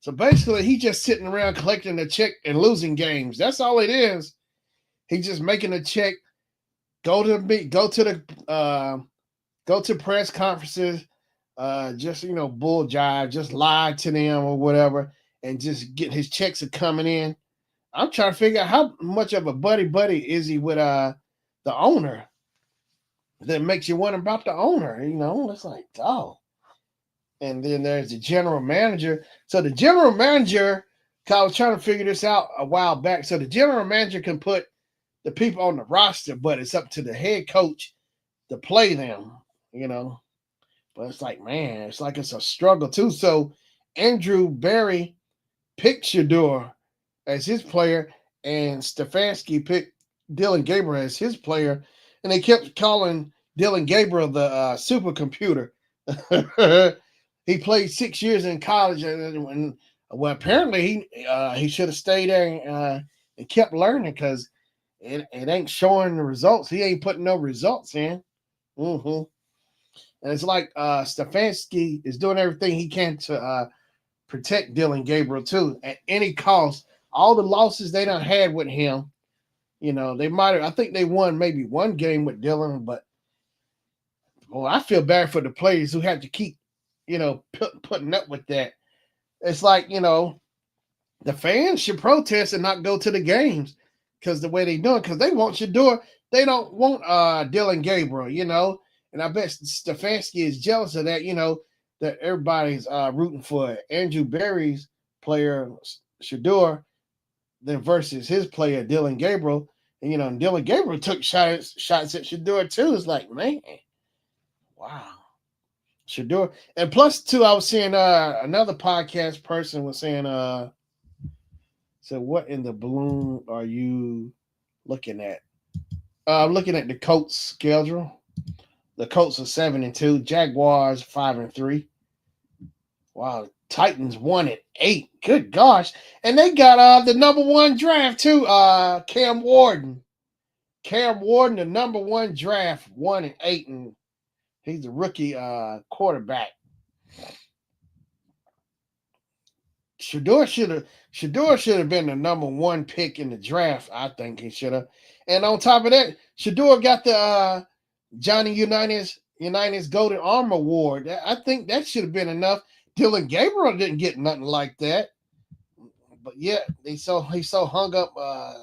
So basically, he just sitting around collecting a check and losing games. That's all it is. He's just making a check. Go to press conferences. Just bull jive. Just lie to them or whatever, and just get his checks are coming in. I'm trying to figure out how much of a buddy is he with the owner. That makes you wonder about the owner. It's like, oh. And then there's the general manager. So the general manager, 'cause I was trying to figure this out a while back. So the general manager can put the people on the roster, but it's up to the head coach to play them, you know. But it's like, man, it's like it's a struggle too. So Andrew Barry picked Shador as his player, and Stefanski picked Dylan Gabriel as his player, and they kept calling Dylan Gabriel the supercomputer. He played 6 years in college, and well, apparently he should have stayed there and kept learning because it ain't showing the results. He ain't putting no results in. Mm-hmm. And it's like Stefanski is doing everything he can to protect Dylan Gabriel too at any cost. All the losses they done had with him, they might have. I think they won maybe one game with Dylan, but I feel bad for the players who have to keep, putting up with that. It's like the fans should protest and not go to the games because the way they do it, because they want Shador. They don't want Dylan Gabriel, And I bet Stefanski is jealous of that, that everybody's rooting for Andrew Barry's player, Shador, then versus his player, Dylan Gabriel. And, Dylan Gabriel took shots at Shador too. It's like, man, wow. Shador. And plus, too, I was seeing another podcast person was saying, so what in the balloon are you looking at? I'm looking at the Colts schedule. The Colts are 7-2, Jaguars 5-3. Wow, Titans 1-8. Good gosh. And they got the number one draft too, Cam Warden. Cam Warden, the number one draft, 1-8, and he's a rookie quarterback. Shador should have been the number one pick in the draft. I think he should have. And on top of that, Shador got the Johnny Unitas Golden Arm Award. I think that should have been enough. Dylan Gabriel didn't get nothing like that. But yeah, he's so hung up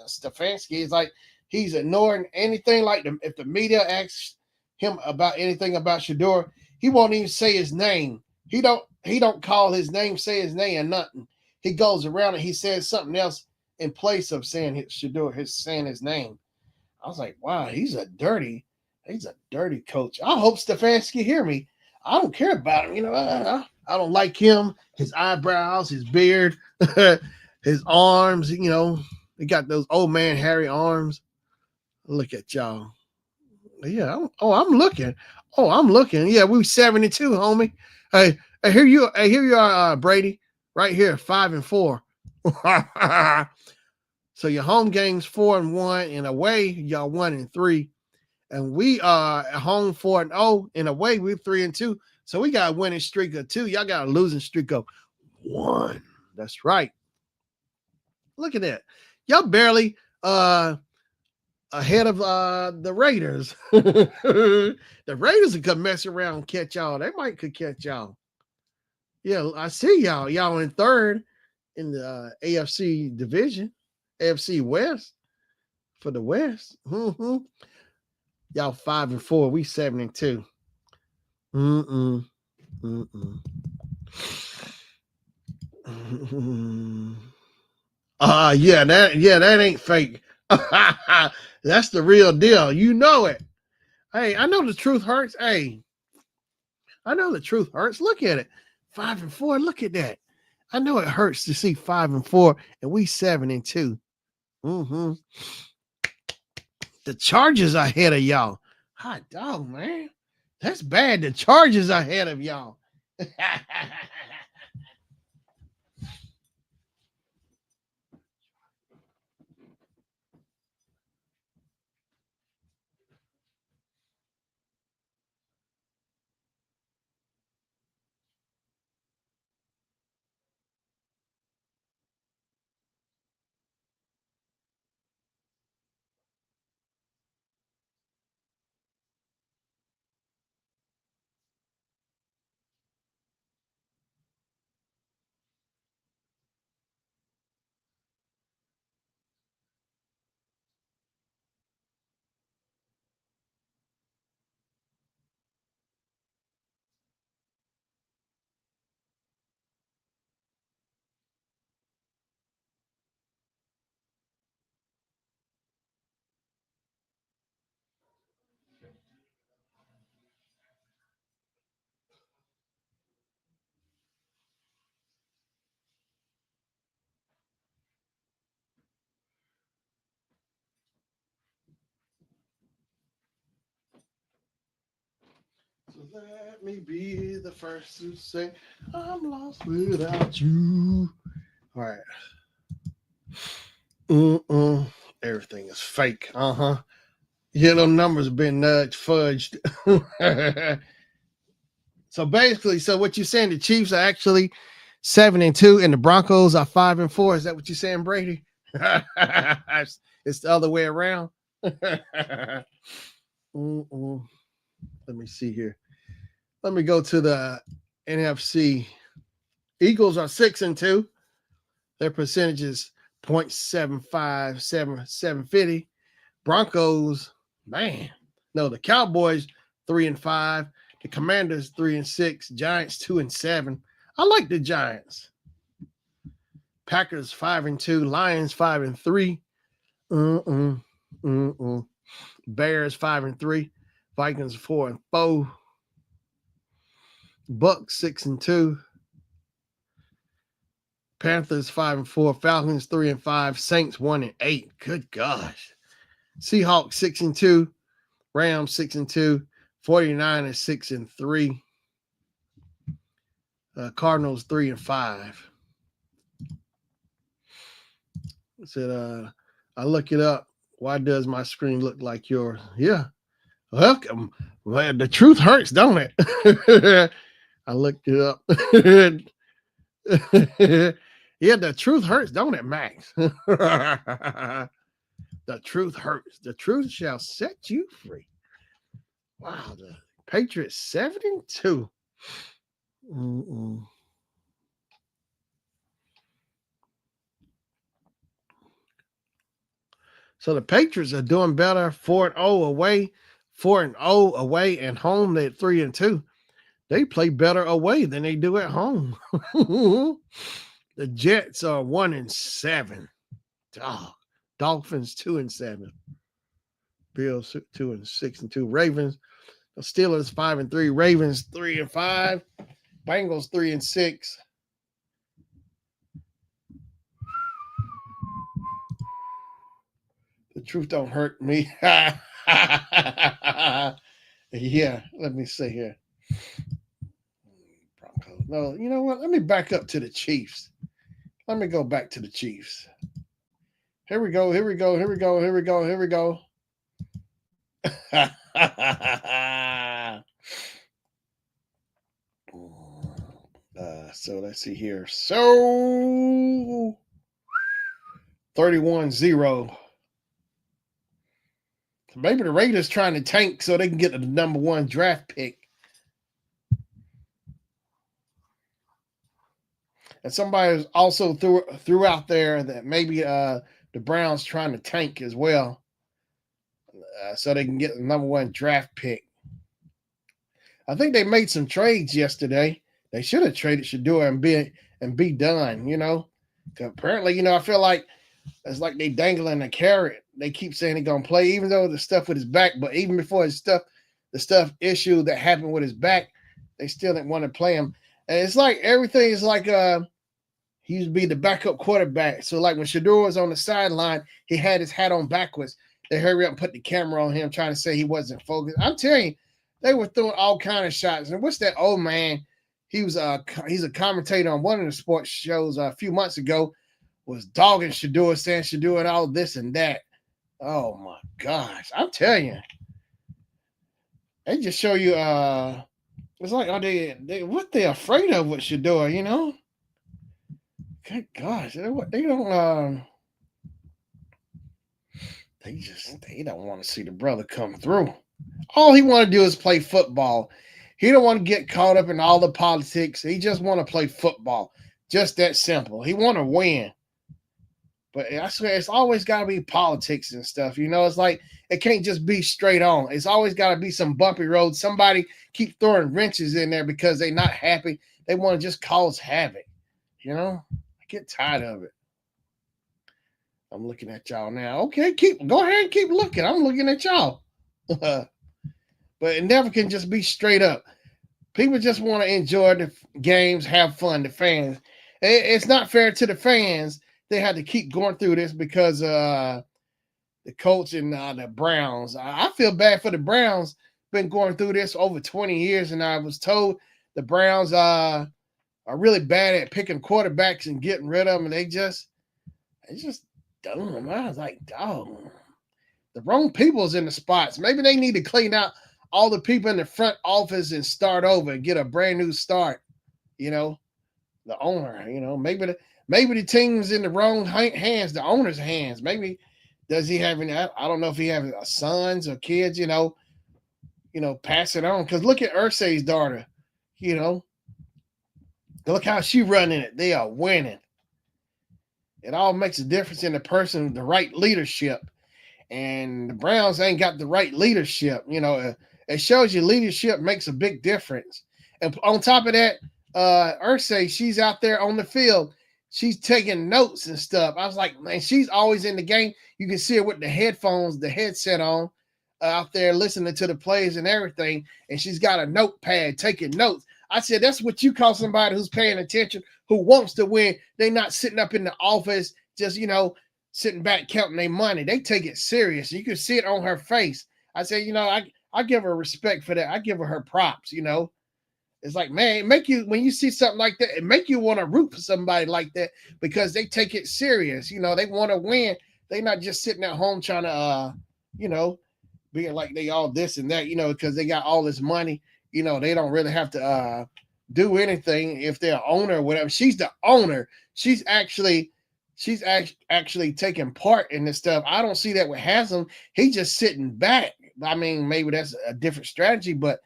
Stefanski. It's like he's ignoring anything. Like if the media asks him about anything about Shador, he won't even say his name. He don't call his name, say his name, or nothing. He goes around and he says something else in place of saying saying his name. I was like, wow, he's a dirty coach. I hope Stefanski hear me. I don't care about him. I don't like him, his eyebrows, his beard, his arms. He got those old man Harry arms. Look at y'all. Yeah. I'm looking. Oh, I'm looking. Yeah, we 72, homie. Hey, here you are, Brady, right here, 5-4. So your home game's 4-1, and away y'all 1-3, and we are at home 4-0, and away we're 3-2. So we got a winning streak of 2. Y'all got a losing streak of 1. That's right. Look at that. Y'all barely ahead of the Raiders. The Raiders could mess around and catch y'all. They could catch y'all. Yeah, I see y'all. Y'all in third in the AFC division, AFC West for the West. Mm-hmm. Y'all 5-4. We 7-2. Mm-mm. Mm-mm. That ain't fake. That's the real deal. You know it. Hey, I know the truth hurts. Hey, I know the truth hurts. Look at it. 5-4. Look at that. I know it hurts to see 5-4 and we 7-2. Mm-hmm. The Chargers are ahead of y'all. Hot dog, man. That's bad. The Chargers are ahead of y'all. Let me be the first to say I'm lost without you. All right. Everything is fake. Yeah, those numbers have been fudged. So basically, so what you're saying, the Chiefs are actually 7-2, and the Broncos are 5-4. Is that what you're saying, Brady? It's the other way around. Let me see here. Let me go to the NFC. Eagles are 6-2. Their percentage is 0.75, 750. Broncos, man. No, the Cowboys 3-5. The Commanders 3-6. Giants 2-7. I like the Giants. Packers 5-2. Lions 5-3. Bears 5-3. Vikings 4-4. Bucks 6-2. Panthers 5-4. Falcons 3-5. Saints 1-8. Good gosh. Seahawks 6-2. Rams 6-2. 49ers 6-3. Cardinals 3-5. I said, I look it up. Why does my screen look like yours? Yeah. Welcome. Well, the truth hurts, don't it? I looked it up. Yeah, the truth hurts, don't it, Max? The truth hurts. The truth shall set you free. Wow, the Patriots 7-2. So the Patriots are doing better, 4-0 away, 4-0 away and home. They're 3-2. They play better away than they do at home. The Jets are 1-7. Dolphins 2-7. Bills 2-6-2. Ravens, the Steelers 5-3. Ravens 3-5. Bengals 3-6. The truth don't hurt me. Yeah, let me see here. Broncos. No, you know what? Let me back up to the Chiefs. Let me go back to the Chiefs. Here we go. So let's see here. So 31-0. Maybe the Raiders trying to tank so they can get the number 1 draft pick. And somebody also threw out there that maybe the Browns trying to tank as well, so they can get the number 1 draft pick. I think they made some trades yesterday. They should have traded Shador and be done. You know, apparently, I feel like it's like they dangling a carrot. They keep saying he's gonna play, even though the stuff with his back. But even before the stuff issue that happened with his back, they still didn't want to play him. And it's like everything is like he used to be the backup quarterback. So like when Shador was on the sideline, he had his hat on backwards. They hurry up and put the camera on him, trying to say he wasn't focused. I'm telling you, they were throwing all kind of shots. And what's that old man? He's a commentator on one of the sports shows a few months ago. Was dogging Shador, saying Shador and all this and that. Oh my gosh! I'm telling you, they just show you. It's like are they what they're afraid of with Shador, you know? Good gosh, they don't. They don't want to see the brother come through. All he want to do is play football. He don't want to get caught up in all the politics. He just want to play football. Just that simple. He want to win. But I swear, it's always got to be politics and stuff. You know, it's like it can't just be straight on. It's always got to be some bumpy road. Somebody keep throwing wrenches in there because they're not happy. They want to just cause havoc. You know, I get tired of it. I'm looking at y'all now. Okay, go ahead and keep looking. I'm looking at y'all. But it never can just be straight up. People just want to enjoy the games, have fun, the fans. It's not fair to the fans. They had to keep going through this because the coach and the Browns. I feel bad for the Browns been going through this over 20 years, and I was told the Browns are really bad at picking quarterbacks and getting rid of them, and they just dumb. I was like, dog, the wrong people's in the spots. Maybe they need to clean out all the people in the front office and start over and get a brand new start. You know, the owner. You know, maybe the team's in the wrong hands, the owner's hands. Maybe does he have any? I don't know if he has sons or kids. Pass it on. Because look at Ursay's daughter. You know, look how she running it. They are winning. It all makes a difference in the person, the right leadership. And the Browns ain't got the right leadership. It shows you leadership makes a big difference. And on top of that, Ursay, she's out there on the field. She's taking notes and stuff. I was like, man, she's always in the game. You can see her with the headphones, the headset on, out there listening to the plays and everything. And she's got a notepad taking notes. I said, that's what you call somebody who's paying attention, who wants to win. They're not sitting up in the office just, sitting back counting their money. They take it serious. You can see it on her face. I said, I give her respect for that. I give her props, It's like, man, when you see something like that, it make you want to root for somebody like that because they take it serious. They want to win. They're not just sitting at home trying to, being like they all this and that, because they got all this money. They don't really have to do anything if they're owner or whatever. She's the owner. She's actually taking part in this stuff. I don't see that with Haslam. He's just sitting back. I mean, maybe that's a different strategy, but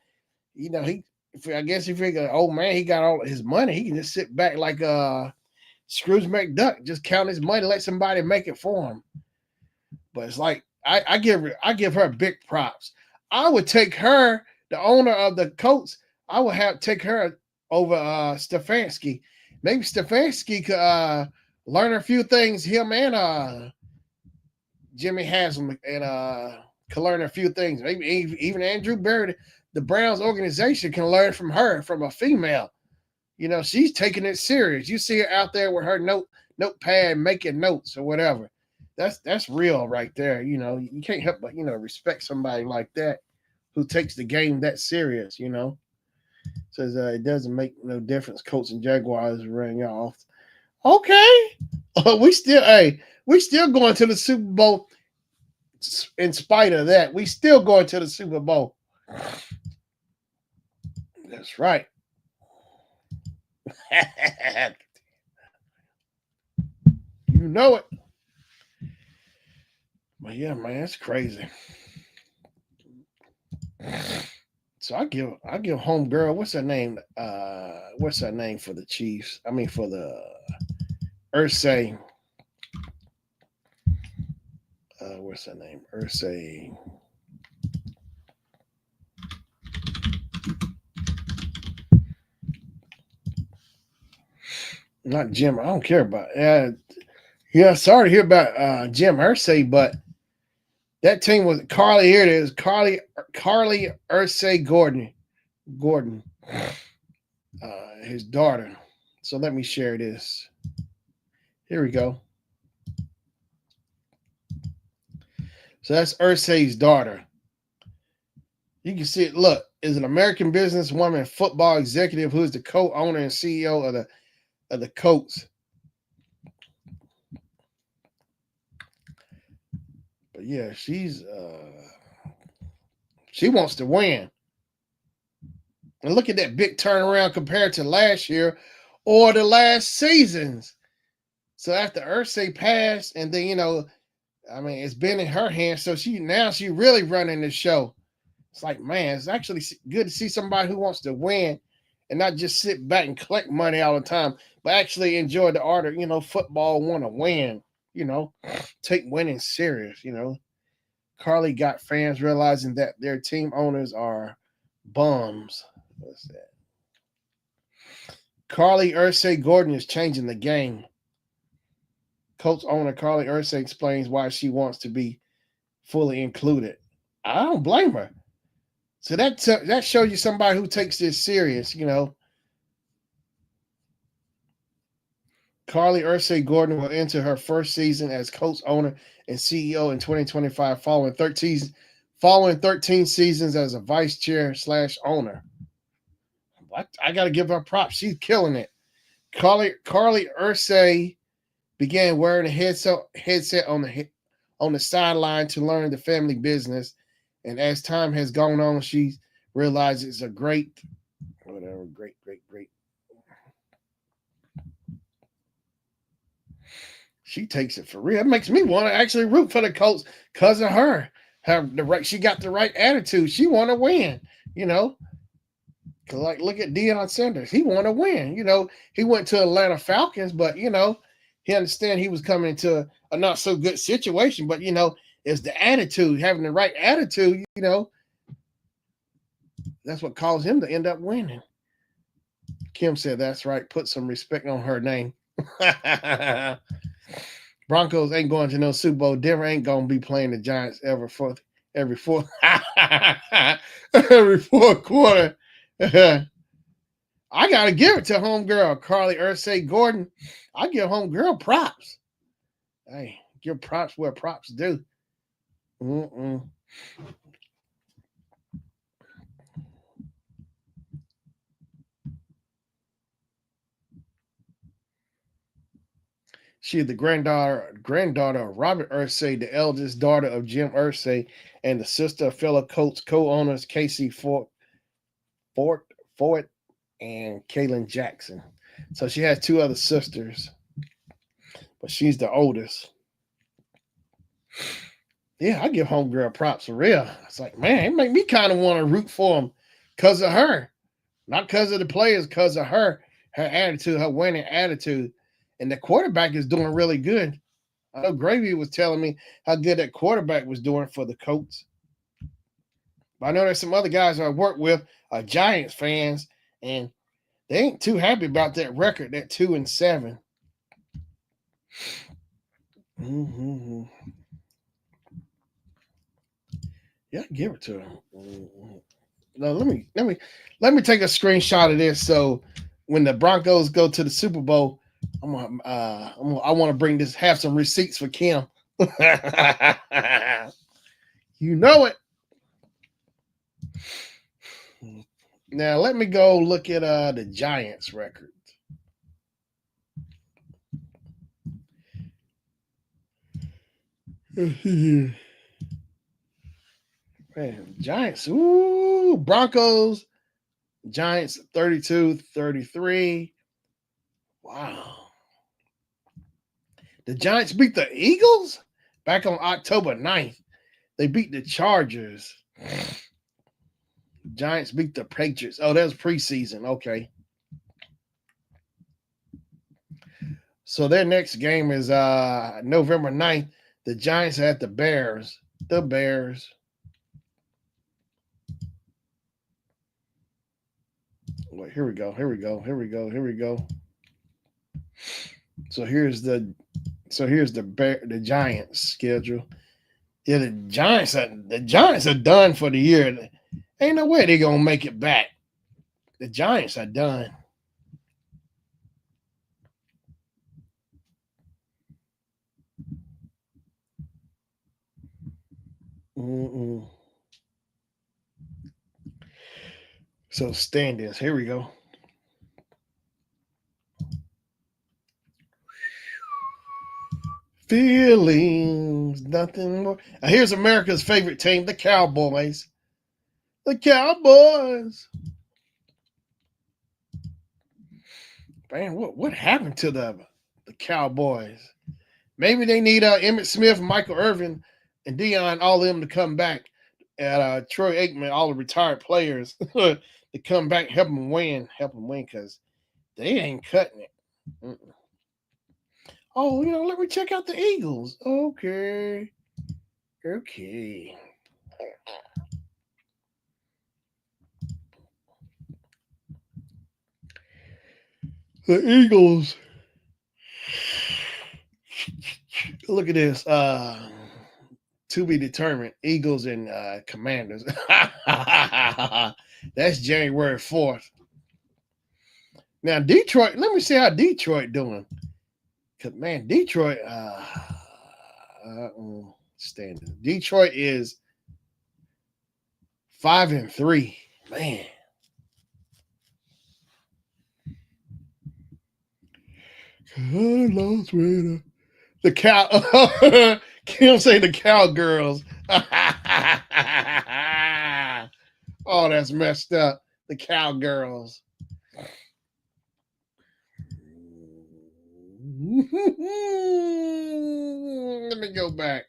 I guess if you're an old man, he got all his money. He can just sit back like Scrooge McDuck, just count his money, let somebody make it for him. But it's like I give her big props. I would take her, the owner of the Colts. I would take her over Stefanski. Maybe Stefanski could learn a few things. Him and Jimmy Haslam and can learn a few things. Maybe even Andrew Barrett. The Browns organization can learn from her, from a female. She's taking it serious. You see her out there with her notepad making notes or whatever. That's real right there. You can't help but respect somebody like that who takes the game that serious. Says it doesn't make no difference. Colts and Jaguars ran y'all off. Okay, we still going to the Super Bowl. In spite of that, we still going to the Super Bowl. That's right. You know it. But yeah, man, it's crazy. So I give homegirl, what's her name? What's her name for the Chiefs? I mean for the Ursay. What's her name? Ursay. Not Jim. I don't care about. Yeah. Sorry to hear about Jim Irsay, but that team was Carly. Here it is, Carly Ursay Gordon, his daughter. So let me share this. Here we go. So that's Ursay's daughter. You can see it. Look, is an American businesswoman, football executive who is the co-owner and CEO of the Colts. But yeah, she wants to win. And look at that big turnaround compared to last year or the last seasons. So after Ursay passed, and then it's been in her hands. So she really running the show. It's like, man, it's actually good to see somebody who wants to win and not just sit back and collect money all the time, but actually enjoy the art of, football, want to win, take winning serious, Carly got fans realizing that their team owners are bums. What's that? Carly Ursay Gordon is changing the game. Colts owner Carly Ursay explains why she wants to be fully included. I don't blame her. So that shows you somebody who takes this serious, Carly Ursay Gordon will enter her first season as Colts owner and CEO in 2025, following following 13 seasons as a vice chair / owner. I got to give her props. She's killing it. Carly Ursay began wearing a headset on the sideline to learn the family business, and as time has gone on, she realizes it's a great. She takes it for real. It makes me want to actually root for the Colts because of her. She got the right attitude. She want to win, you know. Cause like look at Deion Sanders. He want to win. He went to Atlanta Falcons, but he understand he was coming into a not so good situation. But it's the attitude, having the right attitude. That's what caused him to end up winning. Kim said, "That's right. Put some respect on her name." Broncos ain't going to no Super Bowl. Denver ain't gonna be playing the Giants every fourth every fourth quarter. I gotta give it to homegirl Carly Ursay Gordon. I give homegirl props. Hey, give props where props due. She is the granddaughter of Robert Ursay, the eldest daughter of Jim Ursay, and the sister of fellow Colts co-owners Casey Fort and Kaylin Jackson. So she has two other sisters, but she's the oldest. Yeah, I give homegirl props for real. It's like, man, it make me kind of want to root for them because of her. Not because of the players, because of her attitude, her winning attitude. And the quarterback is doing really good. I know Gravy was telling me how good that quarterback was doing for the Colts. But I know there's some other guys I work with are Giants fans, and they ain't too happy about that record, that 2-7. Mm-hmm. Yeah, give it to him. Mm-hmm. No, let me take a screenshot of this. So when the Broncos go to the Super Bowl, I want to bring this, have some receipts for Kim. You know it. Now let me go look at the Giants record. Man, Giants. Ooh, Broncos. Giants 32-33. Wow. The Giants beat the Eagles back on October 9th. They beat the Chargers. Giants beat the Patriots. Oh, that was preseason. Okay. So their next game is November 9th. The Giants are at the Bears. The Bears. Wait, here we go. So here's the Giants schedule. Yeah, the Giants are done for the year. Ain't no way they're gonna make it back. The Giants are done. Mm-mm. So standings. Here we go. Feelings, nothing more. Now here's America's favorite team, the Cowboys. The Cowboys. Man, what happened to the Cowboys? Maybe they need Emmitt Smith, Michael Irvin, and Deion, all of them to come back. And Troy Aikman, all the retired players to come back, help them win, because they ain't cutting it. Mm-mm. Oh, let me check out the Eagles. Okay. The Eagles. Look at this. To be determined. Eagles and Commanders. That's January 4th. Now Detroit. Let me see how Detroit doing. Cause man, Detroit. Standing. Detroit is 5-3. Man. I lost with the cow. Kim say the cowgirls. Oh, that's messed up. The cowgirls. Let me go back.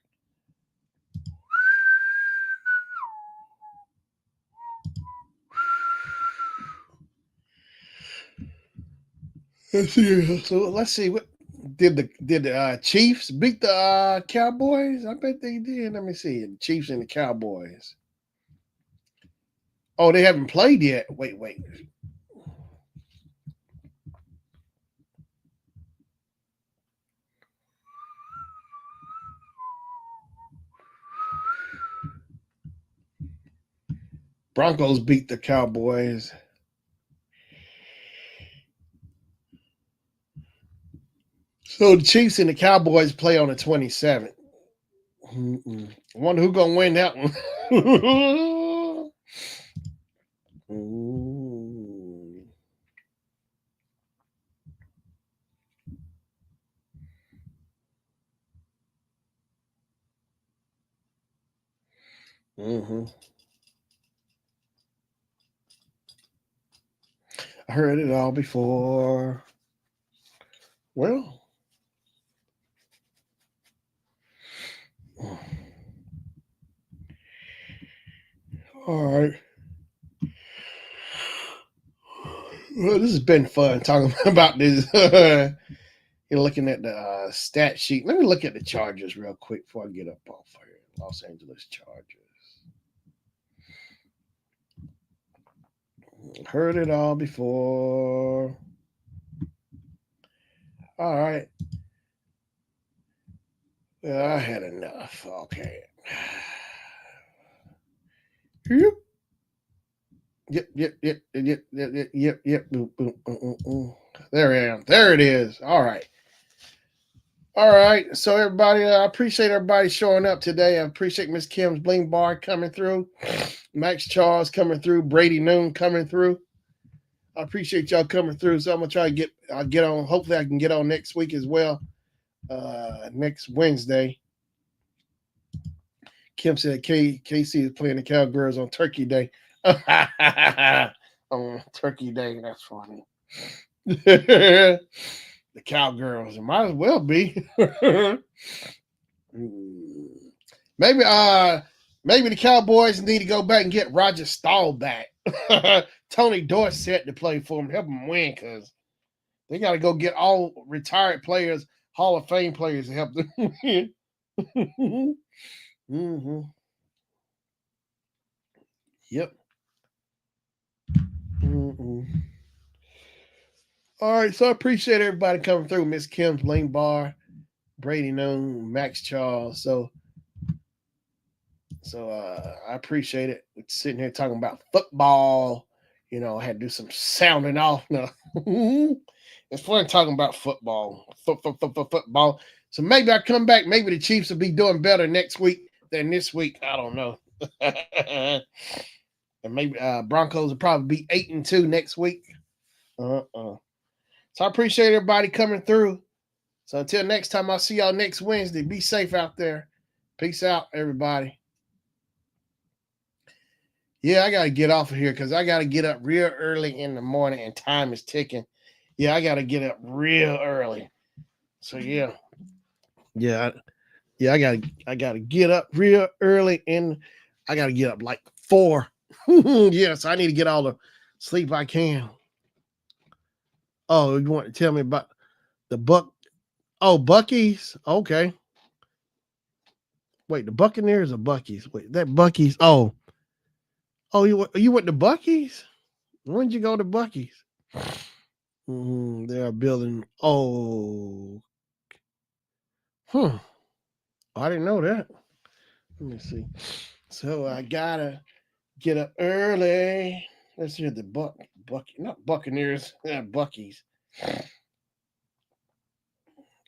Let's see. So let's see what did the Chiefs beat the Cowboys? I bet they did. Let me see. The Chiefs and the Cowboys. Oh, they haven't played yet. Wait. Broncos beat the Cowboys. So the Chiefs and the Cowboys play on the 27th. I wonder who's gonna win that one. Mm-hmm. I heard it all before. Well, all right. Well, this has been fun talking about this. You're looking at the stat sheet. Let me look at the Chargers real quick before I get up off here. Los Angeles Chargers. Heard it all before. All right. Well, I had enough. Okay. Yep. Yep. Boom. There I am. There it is. All right. All right. So everybody, I appreciate everybody showing up today. I appreciate Miss Kim's Bling Bar coming through, Max Charles coming through, Brady Noon coming through. I appreciate y'all coming through. So I'm gonna try to get on. Hopefully, I can get on next week as well. Next Wednesday. Kim said KC is playing the Cowgirls on Turkey Day. On Turkey Day, that's funny. The Cowgirls, it might as well be. Maybe the Cowboys need to go back and get Roger Stahl back. Tony Dorsett to play for them, help them win, because they got to go get all retired players, Hall of Fame players to help them win. Mm-hmm. Yep. Mm-mm. All right, so I appreciate everybody coming through. Miss Kim's Lane Bar, Brady Noon, Max Charles. So I appreciate it. We're sitting here talking about football. You know, I had to do some sounding off. No. It's fun talking about football. Football. So maybe I come back. Maybe the Chiefs will be doing better next week than this week. I don't know. And maybe Broncos will probably be 8-2 next week. So I appreciate everybody coming through. So until next time, I'll see y'all next Wednesday. Be safe out there. Peace out, everybody. Yeah, I got to get off of here because I got to get up real early in the morning and time is ticking. Yeah, I got to get up real early. So yeah, I got to get up real early and I got to get up like 4. Yes, I need to get all the sleep I can. Oh, you want to tell me about the Bucky's? Okay. Wait, the Buccaneers or Bucky's? Wait, that Bucky's. Oh, you went to Bucky's? When did you go to Bucky's? They are building. Oh, I didn't know that. Let me see. So I gotta get up early. Let's hear the not Buccaneers, Bucky's.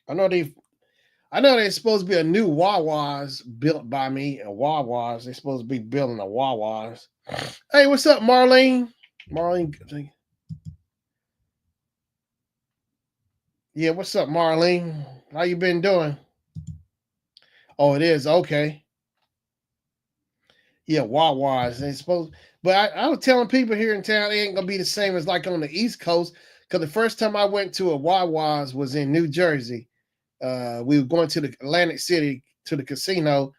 I know there's supposed to be a new Wawa's built by me. A Wawa's. They're supposed to be building a Wawa's. Hey, what's up, Marlene? Marlene, yeah, what's up, Marlene? How you been doing? Oh, it is okay. Yeah, Wawa's. They supposed, but I was telling people here in town it ain't gonna be the same as like on the East Coast. Because the first time I went to a Wawa's was in New Jersey. We were going to the Atlantic City to the casino.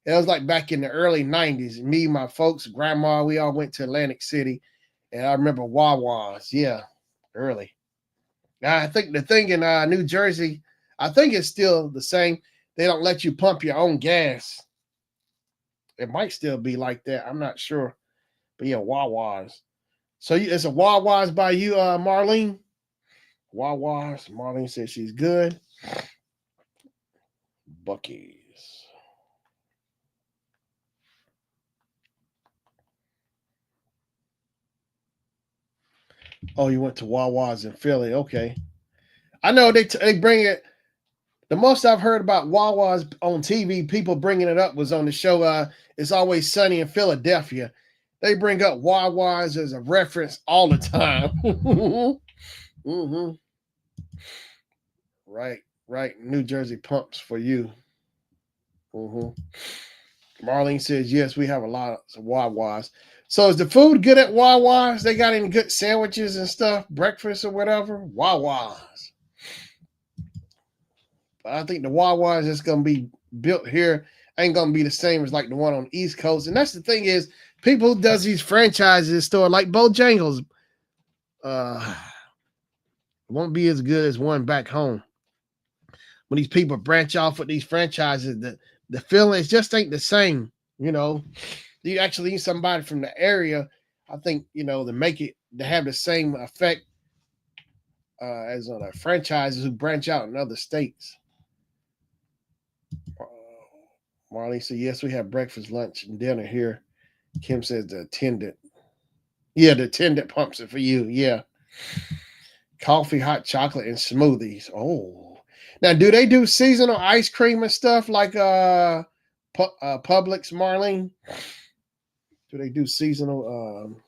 It was like back in the early '90s. Me, my folks, grandma, we all went to Atlantic City, and I remember Wawa's. Yeah, early. Now, I think the thing in New Jersey, I think it's still the same. They don't let you pump your own gas. It might still be like that. I'm not sure. But yeah, Wawa's. So it's a Wawa's by you, Marlene? Wawa's. Marlene says she's good. Bucky's. Oh, you went to Wawa's in Philly. Okay. I know they bring it. The most I've heard about Wawa's on TV, people bringing it up was on the show It's Always Sunny in Philadelphia. They bring up Wawa's as a reference all the time. hmm Right, right. New Jersey pumps for you. hmm Marlene says, yes, we have a lot of Wawa's. So is the food good at Wawa's? They got any good sandwiches and stuff, breakfast or whatever? Wawa's. I think the Wawa's that's going to be built here ain't going to be the same as like the one on the East Coast. And that's the thing is, people who does these franchises store like Bojangles uh, won't be as good as one back home. When these people branch off with these franchises, the feelings just ain't the same. You know, you actually need somebody from the area. I think to make it to have the same effect as on the franchises who branch out in other states. Uh, Marley said, yes, we have breakfast, lunch, and dinner here. Kim says the attendant. Yeah, the attendant pumps it for you. Yeah. Coffee, hot chocolate, and smoothies. Oh. Now, do they do seasonal ice cream and stuff like Publix, Marlene? Do they do seasonal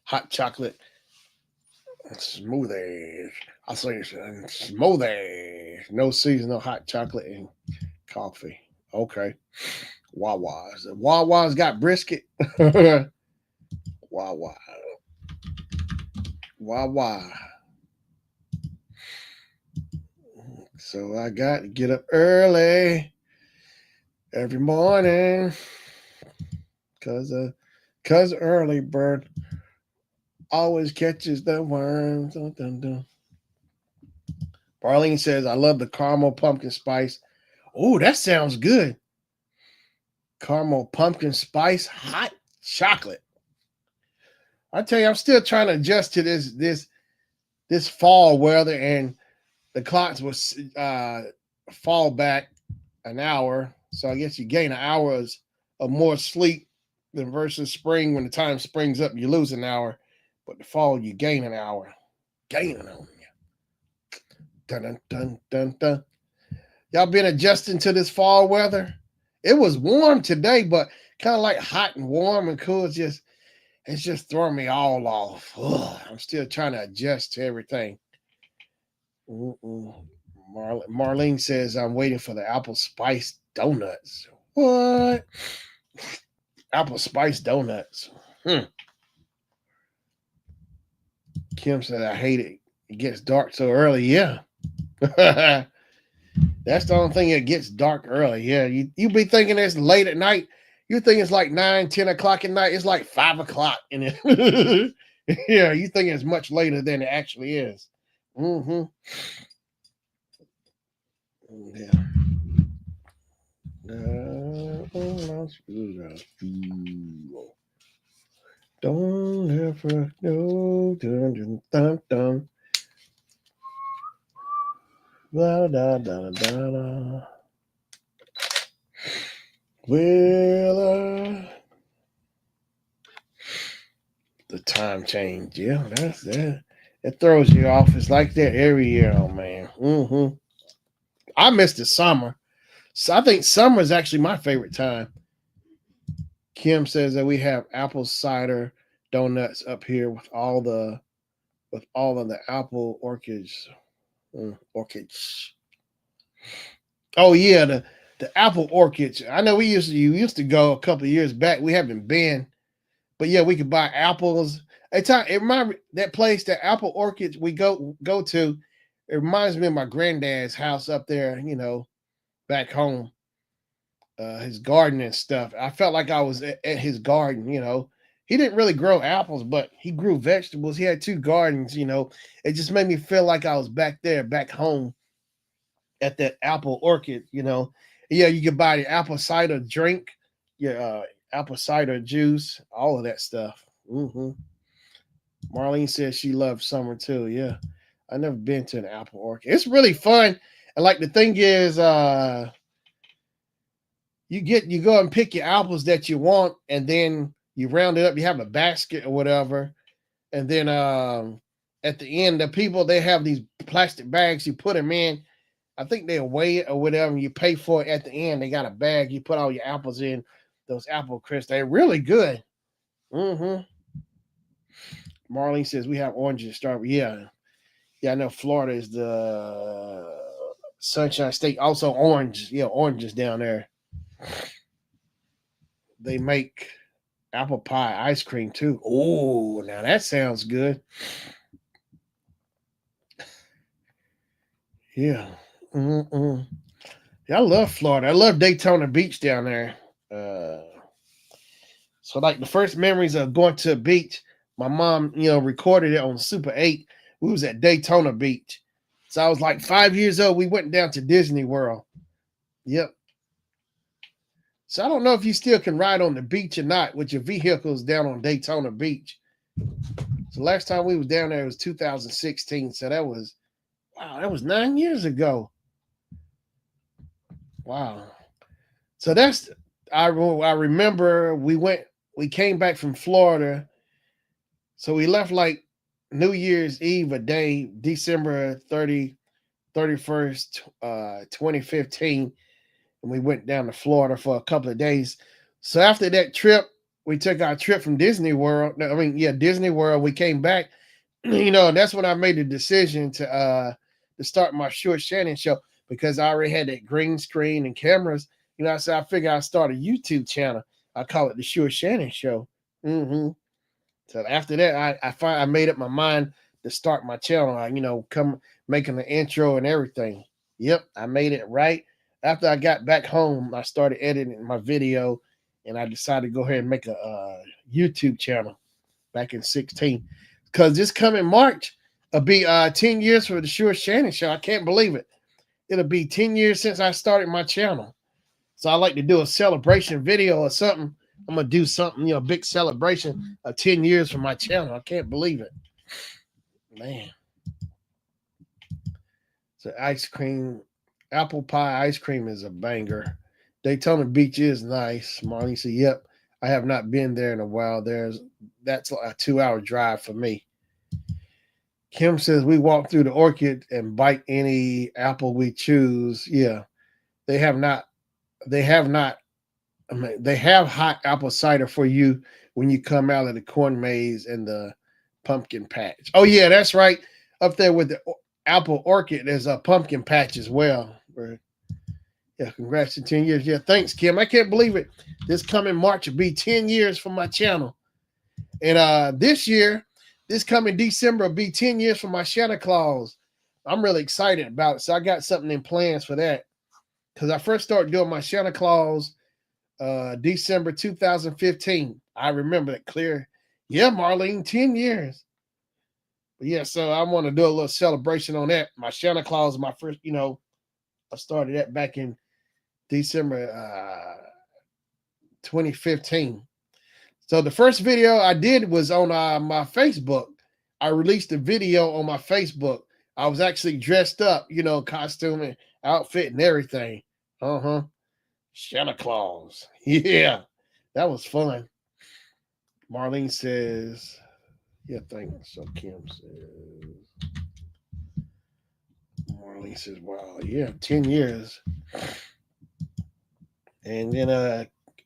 hot chocolate and smoothies? I say smoothies. No seasonal hot chocolate and coffee. Okay. Wawa's. Wawa's got brisket. Wawa. Wawa. So I got to get up early every morning cause early bird always catches the worms. Dun, dun, dun. Barlene says, I love the caramel pumpkin spice. Oh, that sounds good. Caramel pumpkin spice hot chocolate. I tell you, I'm still trying to adjust to this fall weather, and the clocks was fall back an hour. So I guess you gain an hour of more sleep than versus spring. When the time springs up, you lose an hour. But the fall, you gain an hour. Gaining on you. Dun, dun, dun, dun, dun. Y'all been adjusting to this fall weather? It was warm today, but kind of like hot and warm and cool. It's just throwing me all off. Ugh, I'm still trying to adjust to everything. Marlene says I'm waiting for the apple spice donuts. What? Apple spice donuts. Kim said I hate it. It gets dark so early. Yeah. That's the only thing that gets dark early. Yeah. You be thinking it's late at night. You think it's like 9, 10 o'clock at night. It's like 5 o'clock. And yeah, you think it's much later than it actually is. Mm-hmm. Yeah. Don't ever know. Dun, dun, dun, dun. Da, da, da, da, da. Well, time change. Yeah, that's that. It throws you off. It's like that every year, oh man. I miss the summer. So I think summer is actually my favorite time. Kim says that we have apple cider donuts up here with all of the apple orchids. Orchids. Oh yeah, the apple orchids. I know you used to go a couple of years back. We haven't been, but yeah, we could buy apples. It remind me that place, the apple orchids we go to. It reminds me of my granddad's house up there. Back home, his garden and stuff. I felt like I was at his garden. He didn't really grow apples, but he grew vegetables. He had two gardens. It just made me feel like I was back there, back home at that apple orchid. Yeah, you could buy the apple cider drink, your apple cider juice, all of that stuff. Marlene says she loves summer too. Yeah, I never been to an apple orchard. It's really fun, and like the thing is, you go and pick your apples that you want, and then you round it up. You have a basket or whatever, and then at the end, the people they have these plastic bags. You put them in. I think they'll weigh it or whatever, and you pay for it at the end. They got a bag. You put all your apples in. Those apple crisps, they're really good. Marlene says we have oranges and strawberry. Yeah, I know Florida is the Sunshine State. Also orange. Yeah, oranges down there. They make apple pie ice cream too. Oh, now that sounds good. Yeah. Yeah, I love Florida. I love Daytona Beach down there. So like the first memories of going to a beach, my mom, recorded it on Super 8. We was at Daytona Beach. So I was like 5 years old. We went down to Disney World. Yep. So I don't know if you still can ride on the beach or not with your vehicles down on Daytona Beach. So last time we was down there was 2016. So that was 9 years ago. Wow. So I remember we came back from Florida. So we left like New Year's Eve a day, December 31st, 2015. And we went down to Florida for a couple of days. So after that trip, we took our trip from Disney World. Disney World. We came back, and that's when I made the decision to start my Sure Shannon show because I already had that green screen and cameras. So I figured I'd start a YouTube channel. I call it the Sure Shannon Show. So after that, I made up my mind to start my channel. Come making the intro and everything. Yep, I made it right. After I got back home, I started editing my video, and I decided to go ahead and make a YouTube channel back in 2016. Because this coming March, it'll be 10 years for the Sure Shannon Show. I can't believe it. It'll be 10 years since I started my channel. So I like to do a celebration video or something. I'm going to do something, big celebration of 10 years for my channel. I can't believe it. Man. So ice cream, apple pie ice cream is a banger. Daytona Beach is nice. Marnie said, yep, I have not been there in a while. That's a 2-hour drive for me. Kim says we walk through the orchid and bite any apple we choose. Yeah, they have not. They have hot apple cider for you when you come out of the corn maze and the pumpkin patch. Oh yeah, that's right. Up there with the apple orchid, there's a pumpkin patch as well. Yeah, congrats to 10 years. Yeah, thanks, Kim. I can't believe it. This coming March will be 10 years for my channel. And this coming December will be 10 years for my Santa Claus. I'm really excited about it. So I got something in plans for that. Because I first started doing my Santa Claus December 2015. I remember that clear. Yeah, Marlene, 10 years. But yeah, so I want to do a little celebration on that. My Santa Claus, my first, I started that back in December 2015. So the first video I did was on my Facebook. I released a video on my Facebook. I was actually dressed up, costume and outfit and everything. Santa Claus. Yeah, that was fun. Marlene says, Yeah, thanks. So Kim says, Marlene says, wow, yeah, 10 years. And then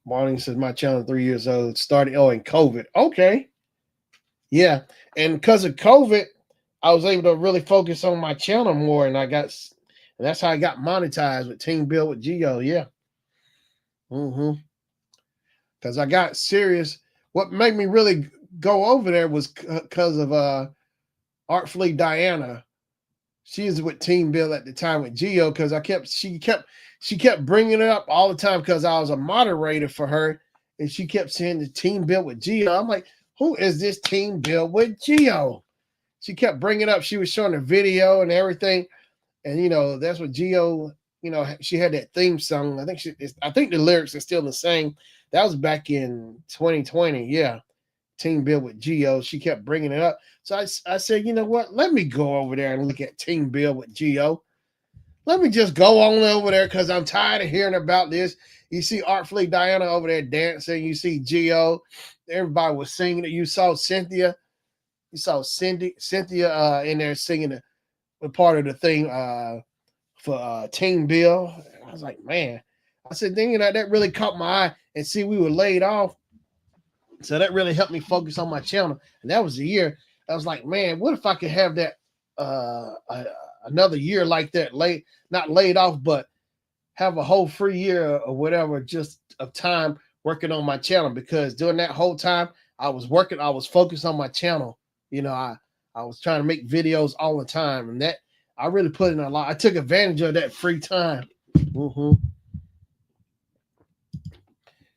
Marlene says, my channel 3 years old started, in COVID. Okay. Yeah. And because of COVID, I was able to really focus on my channel more, and and that's how I got monetized with Team Build with Geo. Yeah. Mm-hmm. Because I got serious. What made me really go over there was because of Artfully Diana. She was with Team Bill at the time with Geo, because she kept bringing it up all the time because I was a moderator for her, and she kept saying the Team Bill with Geo. I'm like, who is this Team Bill with Geo? She kept bringing it up. She was showing the video and everything, and that's what Geo. She had that theme song. I think the lyrics are still the same. That was back in 2020. Yeah, Team Build with Geo. She kept bringing it up. So I said, you know what? Let me go over there and look at Team Build with Geo. Let me just go on over there because I'm tired of hearing about this. You see Artfully Diana over there dancing. You see Geo. Everybody was singing it. You saw Cynthia. You saw Cynthia in there singing a part of the thing for Team Bill. I was like, man. I said, then that really caught my eye. And see, we were laid off, so that really helped me focus on my channel. And that was the year. I was like, man, what if I could have that another year like that, not laid off, but have a whole free year or whatever, just of time working on my channel. Because during that whole time I was working, I was focused on my channel. I was trying to make videos all the time, and that I really put in a lot. I took advantage of that free time. Mm-hmm.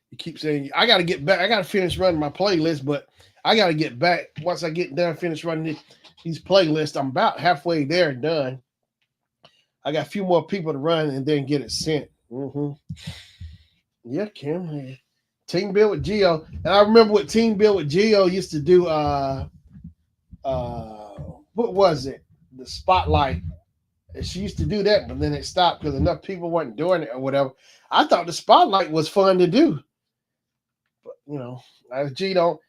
You keep saying I got to get back. I got to finish running my playlist, but I got to get back once I get done, finish running these playlists. I'm about halfway there, done. I got a few more people to run and then get it sent. Mm-hmm. Yeah, Kim. Team Build with Geo, and I remember what Team Build with Geo used to do. Uh, what was it? The Spotlight. And she used to do that, but then it stopped because enough people weren't doing it or whatever. I thought the Spotlight was fun to do. But as Geo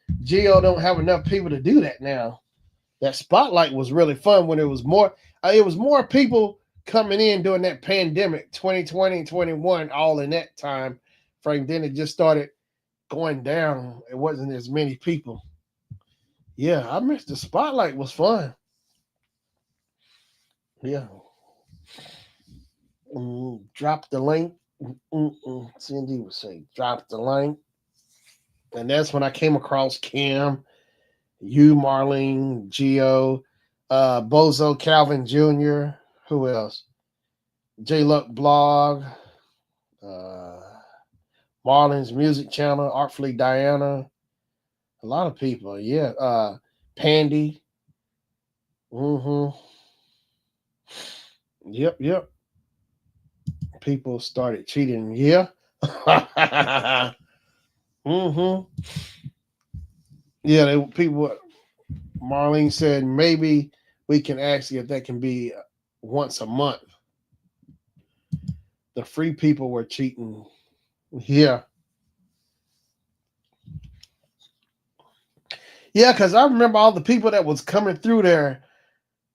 don't have enough people to do that now. That Spotlight was really fun when it was more people coming in during that pandemic 2020 21, all in that time frame. Then it just started going down. It wasn't as many people. Yeah, I missed the Spotlight was fun. Yeah. Drop the link. Cindy would say drop the link. And that's when I came across Kim, you, Marlene, Geo, Bozo, Calvin Jr., who else? J Luck Blog, uh, Marlon's Music Channel, Artfully Diana, a lot of people. Yeah, Pandy. Mm-hmm. Yep. People started cheating. Yeah. mm-hmm. Yeah, people. Marlene said maybe we can ask if that can be once a month. The free people were cheating. Yeah. Yeah, because I remember all the people that was coming through there.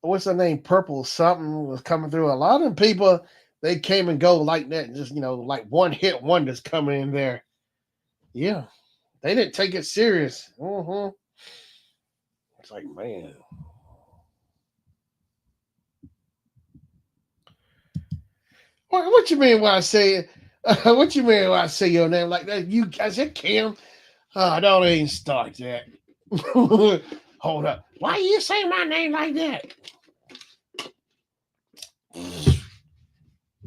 What's her name? Purple something was coming through. A lot of people, they came and go like that. Just, like one hit wonders coming in there. Yeah. They didn't take it serious. Mm-hmm. It's like, man. What you mean when I say what you mean when I say your name like that? I said Kim. Oh, don't even start that. Hold up. Why you say my name like that?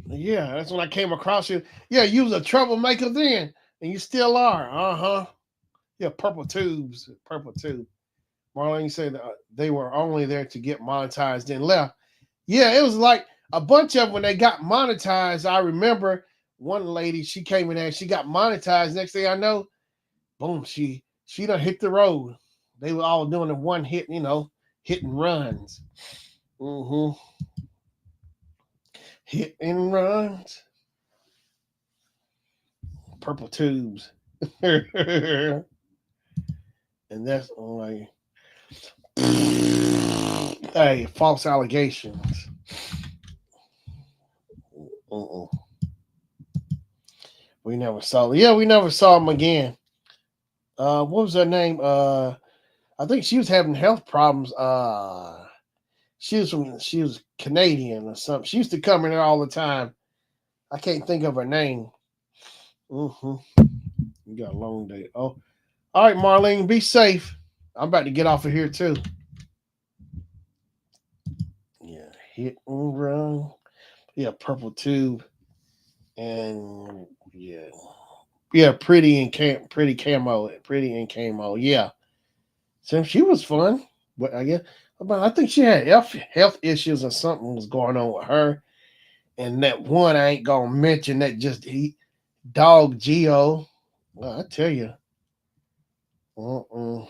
Yeah, that's when I came across you. Yeah, you was a troublemaker then, and you still are. Uh-huh. Yeah, purple tubes. Purple tube. Marlene said they were only there to get monetized and left. Yeah, it was like a bunch of them when they got monetized. I remember one lady, she came in there, she got monetized. Next thing I know, boom, she done hit the road. They were all doing the one hit, hit and runs. Mm-hmm. Hit and runs. Purple tubes. And that's like Hey, false allegations. Uh-uh. We never saw. Yeah, we never saw him again. What was her name? I think she was having health problems. She was Canadian or something. She used to come in there all the time. I can't think of her name. Mm-hmm. You got a long day. Oh, all right, Marlene, be safe. I'm about to get off of here too. Yeah, hit and run. Yeah, purple tube and yeah, pretty camo, pretty and camo. Yeah, so she was fun, but I think she had health issues or something was going on with her. And that one I ain't gonna mention that just he dog Geo. Well, I tell you, uh-uh,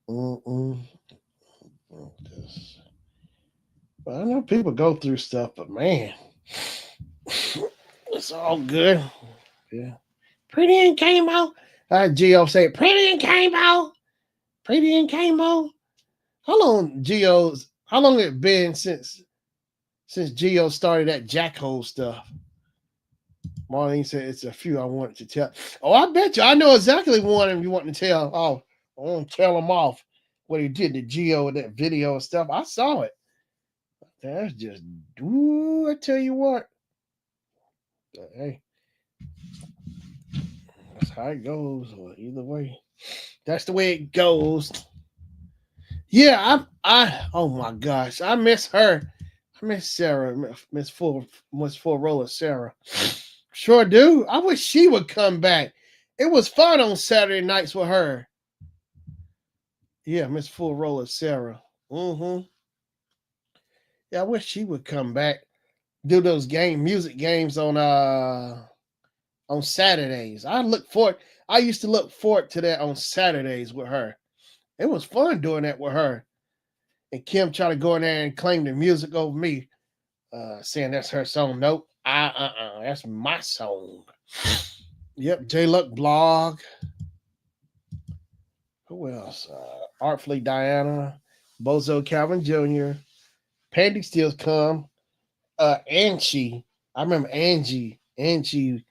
uh-uh. Just, well, I know people go through stuff, but man, it's all good. Yeah, pretty and camo. Geo say pretty and camo, pretty and camo. How long it been since Geo started that jackhole stuff? Marlene said it's a few I wanted to tell. Oh, I bet you I know exactly one of you want to tell. Oh, I want to tell him off what he did to Geo with that video and stuff. I saw it. That's just ooh, I tell you what. Hey, that's how it goes. Well, either way. That's the way it goes. Yeah, I oh my gosh, I miss her. I miss Sarah, Miss Full Roller Sarah. Sure do. I wish she would come back. It was fun on Saturday nights with her. Yeah, Miss Full Roller Sarah. Mm-hmm. Yeah, I wish she would come back. Do those music games on Saturdays. I used to look forward to that on Saturdays with her. It was fun doing that with her. And Kim tried to go in there and claim the music over me, saying that's her song. Nope. That's my song. Yep, J Luck blog. Who else? Artfully Diana, Bozo Calvin Jr., Pandy Steals Come, Angie. I remember Angie. Angie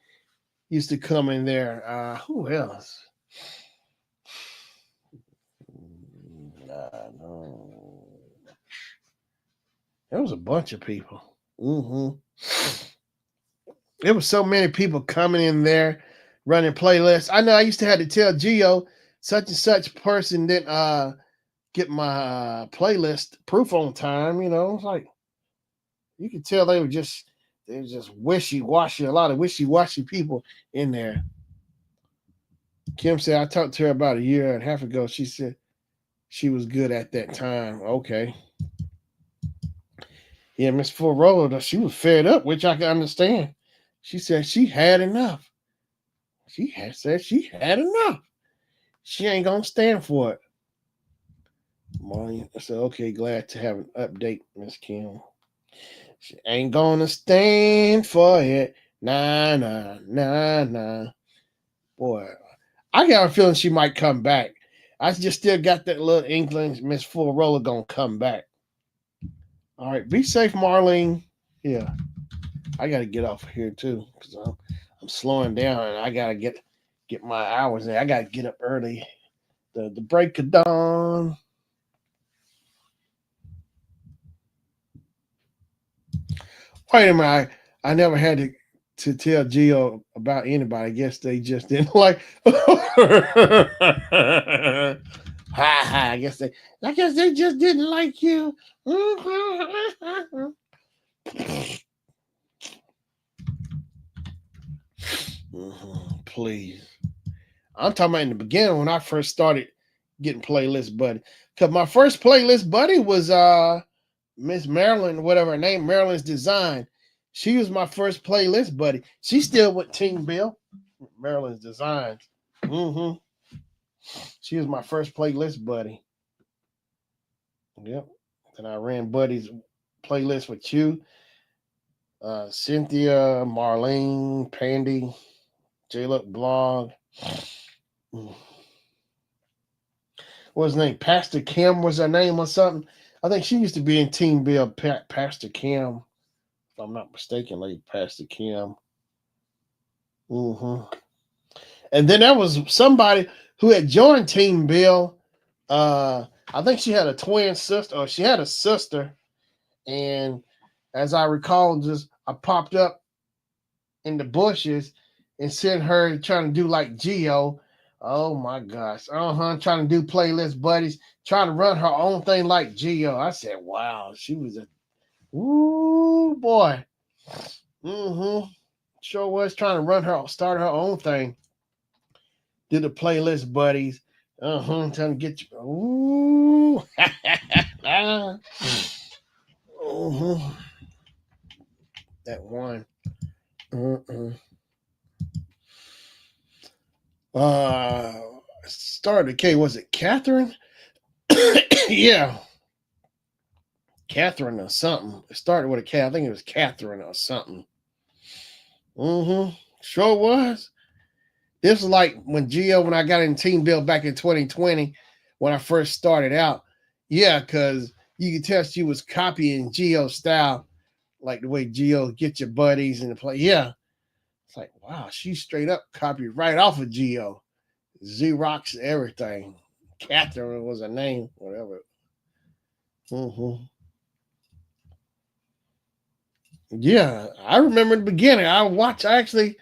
used to come in there. Who else? No. There was a bunch of people. Mm-hmm. There was so many people coming in there running playlists. I know I used to have to tell Geo such and such person didn't get my playlist proof on time. You know, it's like you could tell they were just wishy washy. A lot of wishy washy people in there. Kim said I talked to her about a year and a half ago. She said she was good at that time. Okay. Yeah, Miss Full Roller, she was fed up, which I can understand. She said she had enough. She had said she had enough. She ain't gonna stand for it. Molly, I said, okay, glad to have an update, Miss Kim. She ain't gonna stand for it. Nah, nah, nah, nah. Boy, I got a feeling she might come back. I just still got that little inkling Miss Full Roller gonna come back. All right, be safe, Marlene. Yeah, I gotta get off here too because I'm slowing down and I gotta get my hours in. I gotta get up early. The break of dawn. Wait a minute, I never had to tell Geo about anybody. I guess they just didn't like. Ha ha! I guess they just didn't like you. Please. I'm talking about in the beginning when I first started getting playlist buddy. Cause my first playlist buddy was Miss Marilyn, whatever her name, Marilyn's Design. She was my first playlist buddy. She's still with Team Bill, Marilyn's Designs. Mm-hmm. She was my first playlist buddy. Yep. And I ran buddies playlist with you, Cynthia, Marlene, Pandy, J Luck Blog. What's his name? Pastor Kim was her name or something. I think she used to be in Team Bill. Pastor Kim, if I'm not mistaken, like Pastor Kim. hmm And then there was somebody who had joined Team Bill. I think she had a twin sister, or she had a sister. And as I recall, just I popped up in the bushes and sent her trying to do like Geo. Oh my gosh. Trying to do playlist buddies, trying to run her own thing like Geo. I said, wow, she was a ooh boy. Mm-hmm. Sure was trying to start her own thing. Did the playlist buddies. Trying to get you. Ooh. uh-huh. That one. Uh-uh. Uh started K, was it Catherine? Yeah. Catherine or something. It started with a K. I think it was Catherine or something. Sure was. This was like when I got in Team Bill back in 2020 when I first started out. Yeah, because you could tell she was copying Geo's style, like the way Geo get your buddies and play. Yeah. It's like, wow, she straight up copied right off of Geo. Xerox everything. Catherine was her name, whatever. Mm-hmm. Yeah, I remember in the beginning. I actually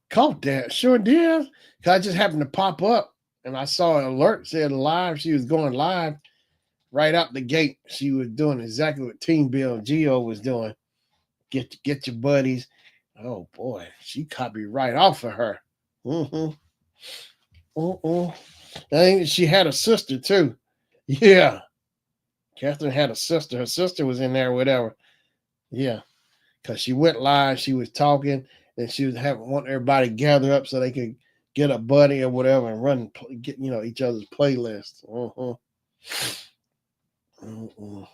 caught that. Sure did. Cause I just happened to pop up and I saw an alert said live. She was going live right out the gate. She was doing exactly what Team Bill Geo was doing. Get your buddies. Oh boy, she copied right off of her. Mm-hmm. Uh-uh. I think she had a sister too. Yeah. Catherine had a sister. Her sister was in there, whatever. Yeah. Because she went live, she was talking, and she was want everybody to gather up so they could get a buddy or whatever and get each other's playlists. Boom, boom,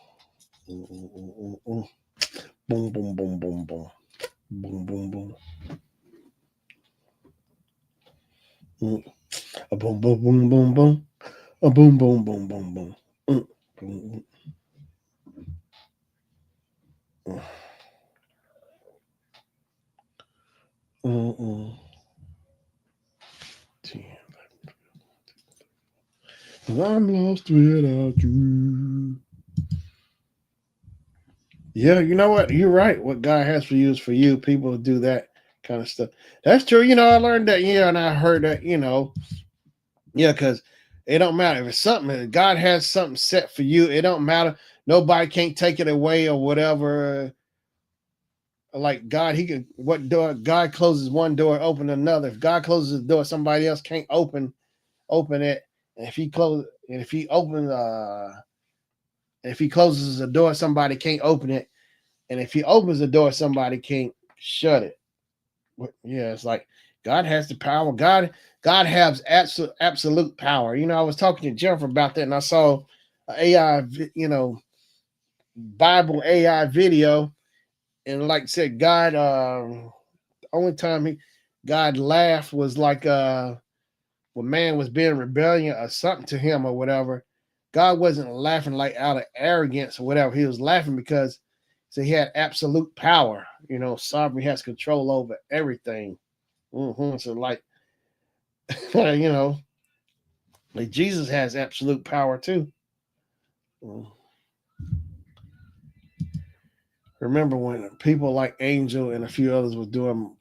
boom, boom, boom, boom, boom, boom, a boom, boom, boom, boom, boom, a boom, boom, boom, boom, boom. Boom, I'm lost without you. Yeah, you know what? You're right. What God has for you is for you. People do that kind of stuff. That's true. I learned that. Yeah, and I heard that. Yeah, because it don't matter if it's something. If God has something set for you. It don't matter. Nobody can't take it away or whatever. Like God, He can. What door? God closes one door, open another. If God closes the door, somebody else can't open it. And if He closes the door, somebody can't open it. And if He opens the door, somebody can't shut it. Yeah, it's like God has the power. God has absolute power. I was talking to Jennifer about that, and I saw a AI, Bible AI video, and like I said, God, the only time God laughed was like when man was being rebellion or something to Him or whatever. God wasn't laughing like out of arrogance or whatever. He was laughing because He had absolute power. Sovereign has control over everything. So you know, like Jesus has absolute power too. Mm. Remember when people like Angel and a few others was doing,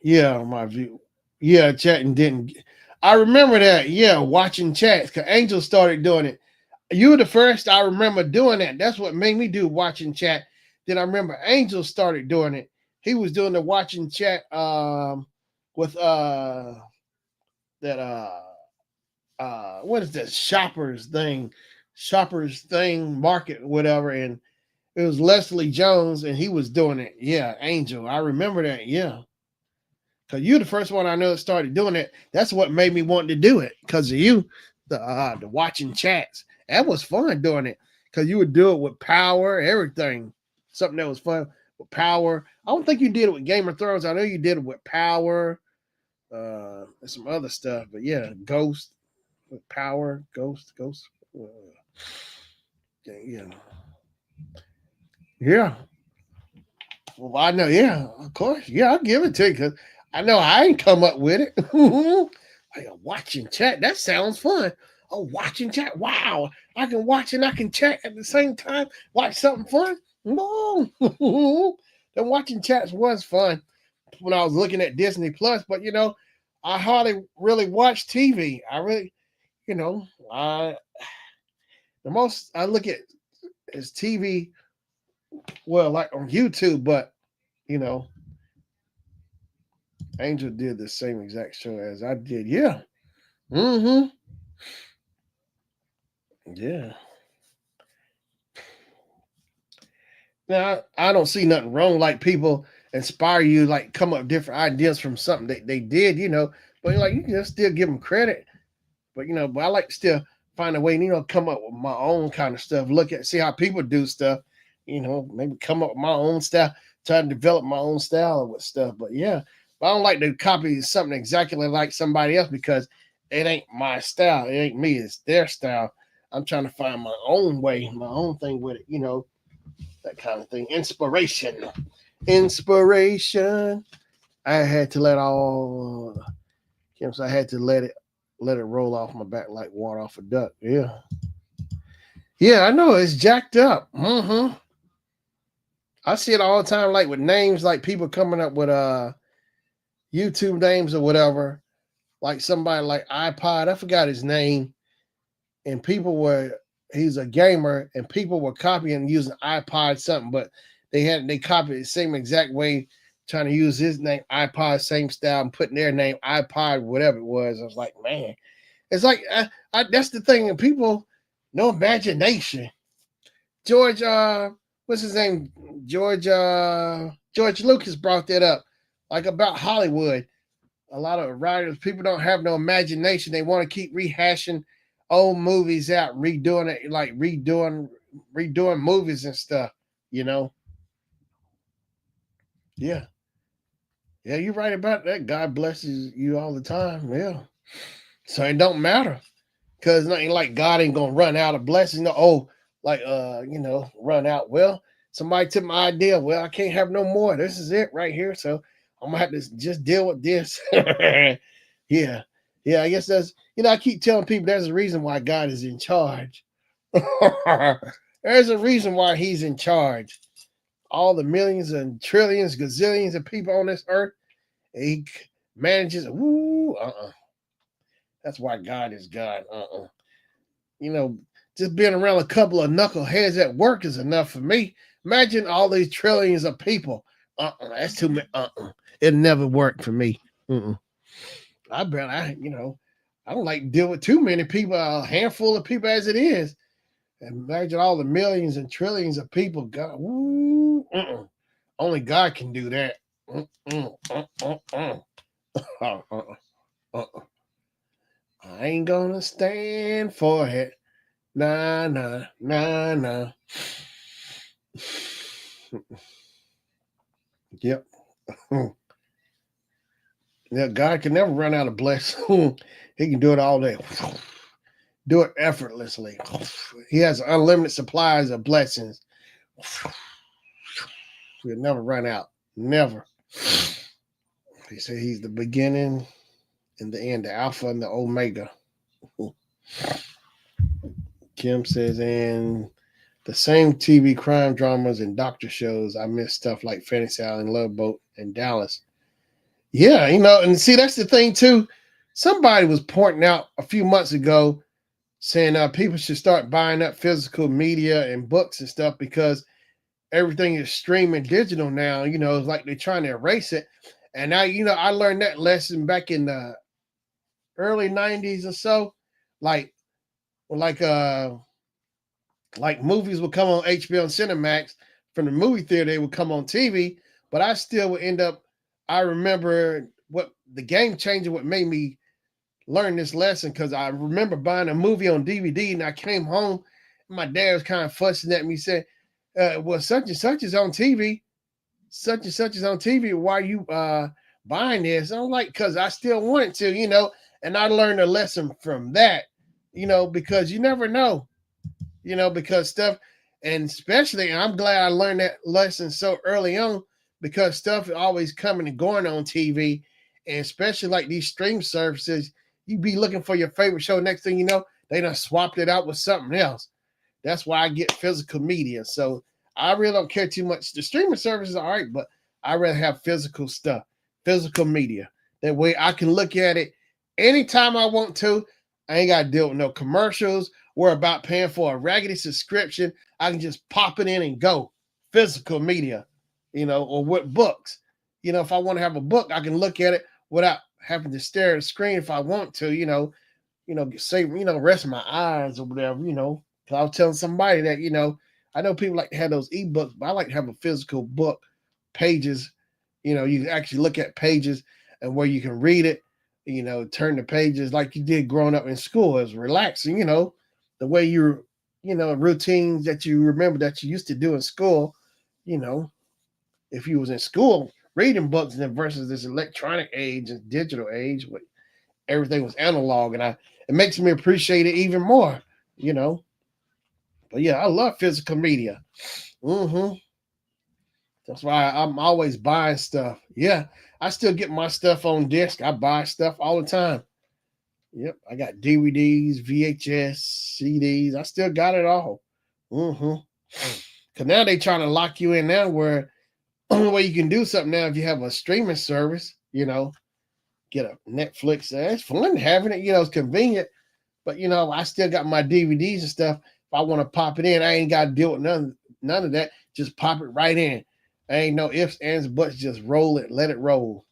my view, chatting didn't. I remember that, watching chats because Angel started doing it. You were the first I remember doing that. That's what made me do watching chat. Then I remember Angel started doing it. He was doing the watching chat with that what is that shoppers thing market whatever, and it was Leslie Jones and he was doing it. Yeah, Angel, I remember that. Yeah, because you're the first one I know that started doing it. That's what made me want to do it, because of you. The watching chats, that was fun doing it, because you would do it with power, everything. Something that was fun with power. I don't think you did it with Game of Thrones. I know you did it with power, and some other stuff, but yeah, Ghost with power, Ghost. Yeah. Yeah. Well, I know. Yeah, of course. Yeah, I'll give it to you because I know I ain't come up with it. Like a watching chat. That sounds fun. Oh, watching chat. Wow. I can watch and I can chat at the same time. Watch something fun. No. The watching chats was fun when I was looking at Disney Plus, but I hardly really watch TV. I really, I the most I look at is TV, well, like on YouTube, but you know, Angel did the same exact show as I did. Yeah. Mm-hmm. Yeah. Now I don't see nothing wrong. Like people inspire you, like come up with different ideas from something that they did, but like you can still give them credit. But but I like to still find a way, come up with my own kind of stuff. Look at see how people do stuff, maybe come up with my own style, try to develop my own style with stuff. But yeah, but I don't like to copy something exactly like somebody else because it ain't my style. It ain't me, it's their style. I'm trying to find my own way, my own thing with it, that kind of thing. Inspiration. Inspiration. I had to let all I had to let it roll off my back like water off a duck. Yeah. Yeah, I know it's jacked up. Mm-hmm. I see it all the time, like with names, like people coming up with YouTube names or whatever. Like somebody like iPod, I forgot his name, and he's a gamer, and people were copying using iPod something, but they copied the same exact way, trying to use his name iPod, same style, and putting their name iPod, whatever it was. I was like, man, it's like that's the thing, and people no imagination. George, what's his name? George Lucas brought that up, like about Hollywood. A lot of writers, people don't have no imagination. They want to keep rehashing old movies out, redoing it, like redoing movies and stuff. You know? Yeah, yeah, you're right about that. God blesses you all the time. Yeah, so it don't matter because nothing like God ain't gonna run out of blessings. No, like run out. Well, somebody took my idea. Well, I can't have no more. This is it right here. So I'm gonna have to just deal with this. Yeah. Yeah, I guess that's I keep telling people there's a reason why God is in charge. There's a reason why he's in charge. All the millions and trillions, gazillions of people on this earth, he manages. Woo, That's why God is God. You know, just being around a couple of knuckleheads at work is enough for me. Imagine all these trillions of people. That's too many. It never worked for me. I don't like to deal with too many people, a handful of people as it is. Imagine all the millions and trillions of people. God, only God can do that. I ain't gonna stand for it. Nah, nah, nah, nah. Yep. Yeah, God can never run out of blessing. He can do it all day. Do it effortlessly. He has unlimited supplies of blessings. He'll never run out. Never. He said he's the beginning and the end, the Alpha and the Omega. Kim says, and the same TV crime dramas and doctor shows, I miss stuff like Fantasy Island, Love Boat, and Dallas. Yeah, and see, that's the thing too. Somebody was pointing out a few months ago saying people should start buying up physical media and books and stuff because everything is streaming digital now. It's like they're trying to erase it. And now, I learned that lesson back in the early 90s or so. Like like movies would come on HBO and Cinemax from the movie theater, they would come on TV, but I still would end up. I remember what the game changer, what made me learn this lesson, because I remember buying a movie on DVD and I came home and my dad was kind of fussing at me, said, well, such and such is on TV. Such and such is on TV. Why are you buying this? I'm like, because I still wanted to, and I learned a lesson from that. because you never know, because stuff, and especially, and I'm glad I learned that lesson so early on, because stuff is always coming and going on TV, and especially like these stream services, you be looking for your favorite show. Next thing you know, they done swapped it out with something else. That's why I get physical media. So I really don't care too much. The streaming services are all right, but I rather have physical stuff, physical media. That way I can look at it anytime I want to. I ain't got to deal with no commercials. We're about paying for a raggedy subscription. I can just pop it in and go. Physical media, or with books. If I want to have a book, I can look at it without having to stare at the screen if I want to, say, rest my eyes or whatever, Cause I was telling somebody that, I know people like to have those ebooks, but I like to have a physical book, pages, you can actually look at pages and where you can read it, turn the pages like you did growing up in school. It's relaxing, the way you're, routines that you remember that you used to do in school, you know, if you was in school reading books and then versus this electronic age and digital age where everything was analog, and it makes me appreciate it even more, you know. But yeah, I love physical media. Mm-hmm. That's why I'm always buying stuff. Yeah, I still get my stuff on disc. I buy stuff all the time. Yep, I got DVDs, VHS, CDs. I still got it all. Mm-hmm. Cause now they trying to lock you in now where you can do something now if you have a streaming service, get a Netflix. It's fun having it, it's convenient. But I still got my DVDs and stuff. If I want to pop it in, I ain't got to deal with none of that. Just pop it right in. I ain't no ifs, ands, buts. Just roll it, let it roll.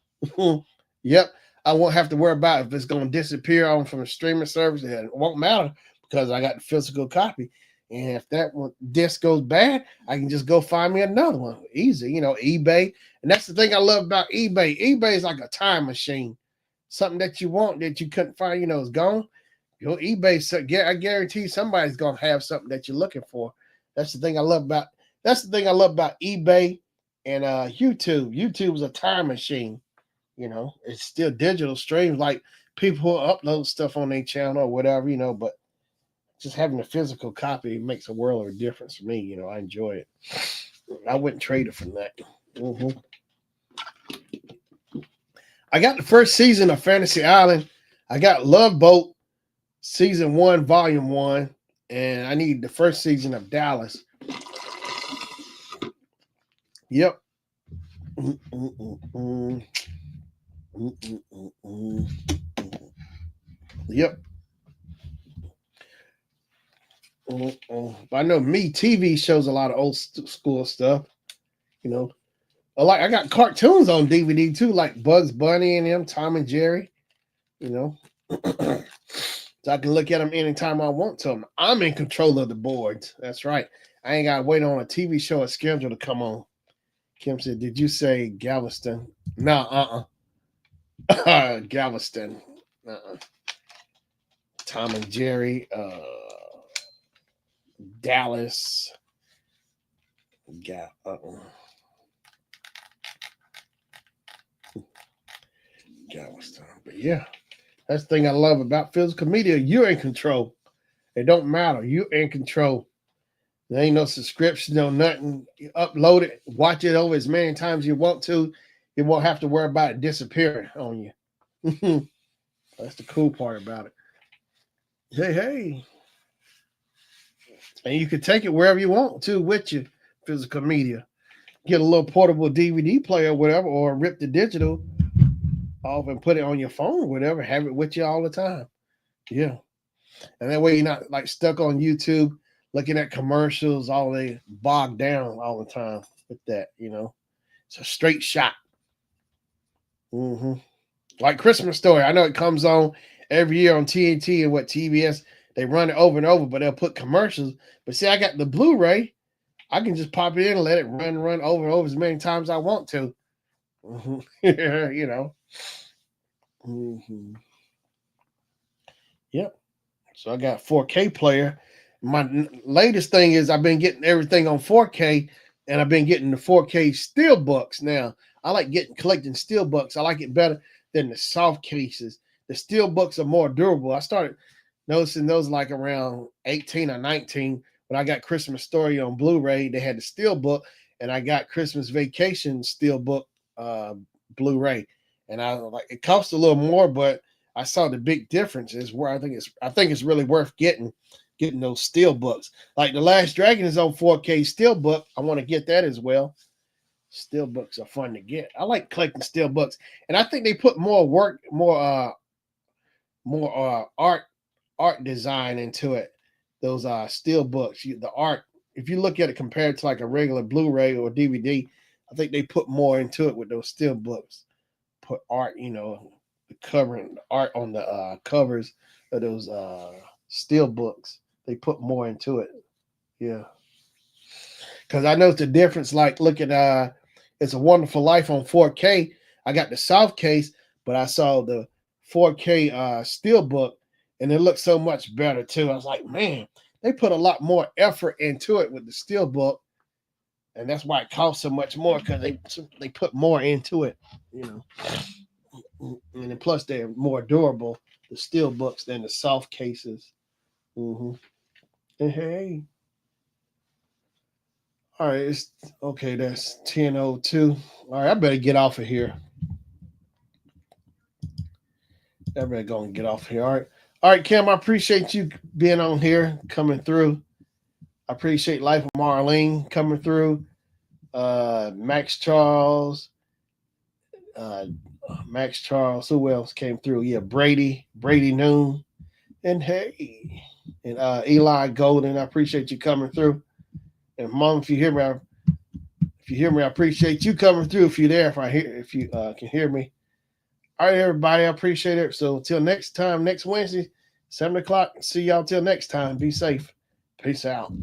Yep. I won't have to worry about if it's going to disappear on from a streaming service. It won't matter because I got the physical copy. And if that one disc goes bad, I can just go find me another one. Easy, eBay. And that's the thing I love about eBay. eBay is like a time machine. Something that you want that you couldn't find, is gone. Your eBay, I guarantee somebody's gonna have something that you're looking for. That's the thing I love about. That's the thing I love about eBay and YouTube. YouTube is a time machine. It's still digital streams. Like people who upload stuff on their channel or whatever. But just having a physical copy makes a world of a difference for me. I enjoy it. I wouldn't trade it for that. Mm-hmm. I got the first season of Fantasy Island. I got Love Boat season 1, volume 1, and I need the first season of Dallas. Yep. Yep. But I know me, TV shows a lot of old school stuff. I got cartoons on DVD too, like Bugs Bunny and them, Tom and Jerry. So I can look at them anytime I want to. I'm in control of the boards. That's right. I ain't got to wait on a TV show or schedule to come on. Kim said, "Did you say Galveston?" No, Galveston. Tom and Jerry, Dallas. Galveston. But yeah, that's the thing I love about physical media. You're in control. It don't matter. You're in control. There ain't no subscription, no nothing. You upload it, watch it over as many times you want to. You won't have to worry about it disappearing on you. That's the cool part about it. Hey. And you can take it wherever you want to with your physical media. Get a little portable DVD player or whatever, or rip the digital off and put it on your phone or whatever. Have it with you all the time. Yeah. And that way you're not like stuck on YouTube looking at commercials, all they bogged down all the time with that, It's a straight shot. Mm-hmm. Like Christmas Story. I know it comes on every year on TNT and TBS. They run it over and over, but they'll put commercials. But see, I got the Blu-ray. I can just pop it in and let it run over and over as many times I want to. Mm-hmm. Mm-hmm. Yep. So I got 4K player. My latest thing is I've been getting everything on 4K, and I've been getting the 4K steelbooks now. I like collecting steelbooks. I like it better than the soft cases. The steelbooks are more durable. I started noticing those like around 18 or 19 when I got Christmas Story on Blu-ray. They had the Steelbook, and I got Christmas Vacation Steelbook uh, Blu-ray. And I like it cost a little more, but I saw the big difference is where I think it's really worth getting those Steelbooks. Like The Last Dragon is on 4K Steelbook. I want to get that as well. Steelbooks are fun to get. I like collecting steelbooks, and I think they put more work, more art design into it. Those steel books, the art. If you look at it compared to like a regular Blu-ray or DVD, I think they put more into it with those steel books. Put art, the covering the art on the covers of those steel books. They put more into it. Yeah, because I know the difference. Like, look at It's a Wonderful Life on 4K. I got the soft case, but I saw the 4K steelbook, and it looked so much better too. I was like, man, they put a lot more effort into it with the steelbook, and that's why it costs so much more because they put more into it, you and then plus they're more durable, the steelbooks, than the soft cases. Mm-hmm. And hey, all right, it's okay. That's 10:02. All right, I better get off of here. Everybody gonna get off here. All right, Cam. I appreciate you being on here, coming through. I appreciate Life of Marlene coming through. Max Charles, uh, Max Charles. Who else came through? Yeah, Brady Noon, and hey, and Eli Golden. I appreciate you coming through. And Mom, if you hear me, I appreciate you coming through. If you're there, if you can hear me. All right, everybody, I appreciate it. So until next time, next Wednesday, 7 o'clock. See y'all till next time. Be safe. Peace out.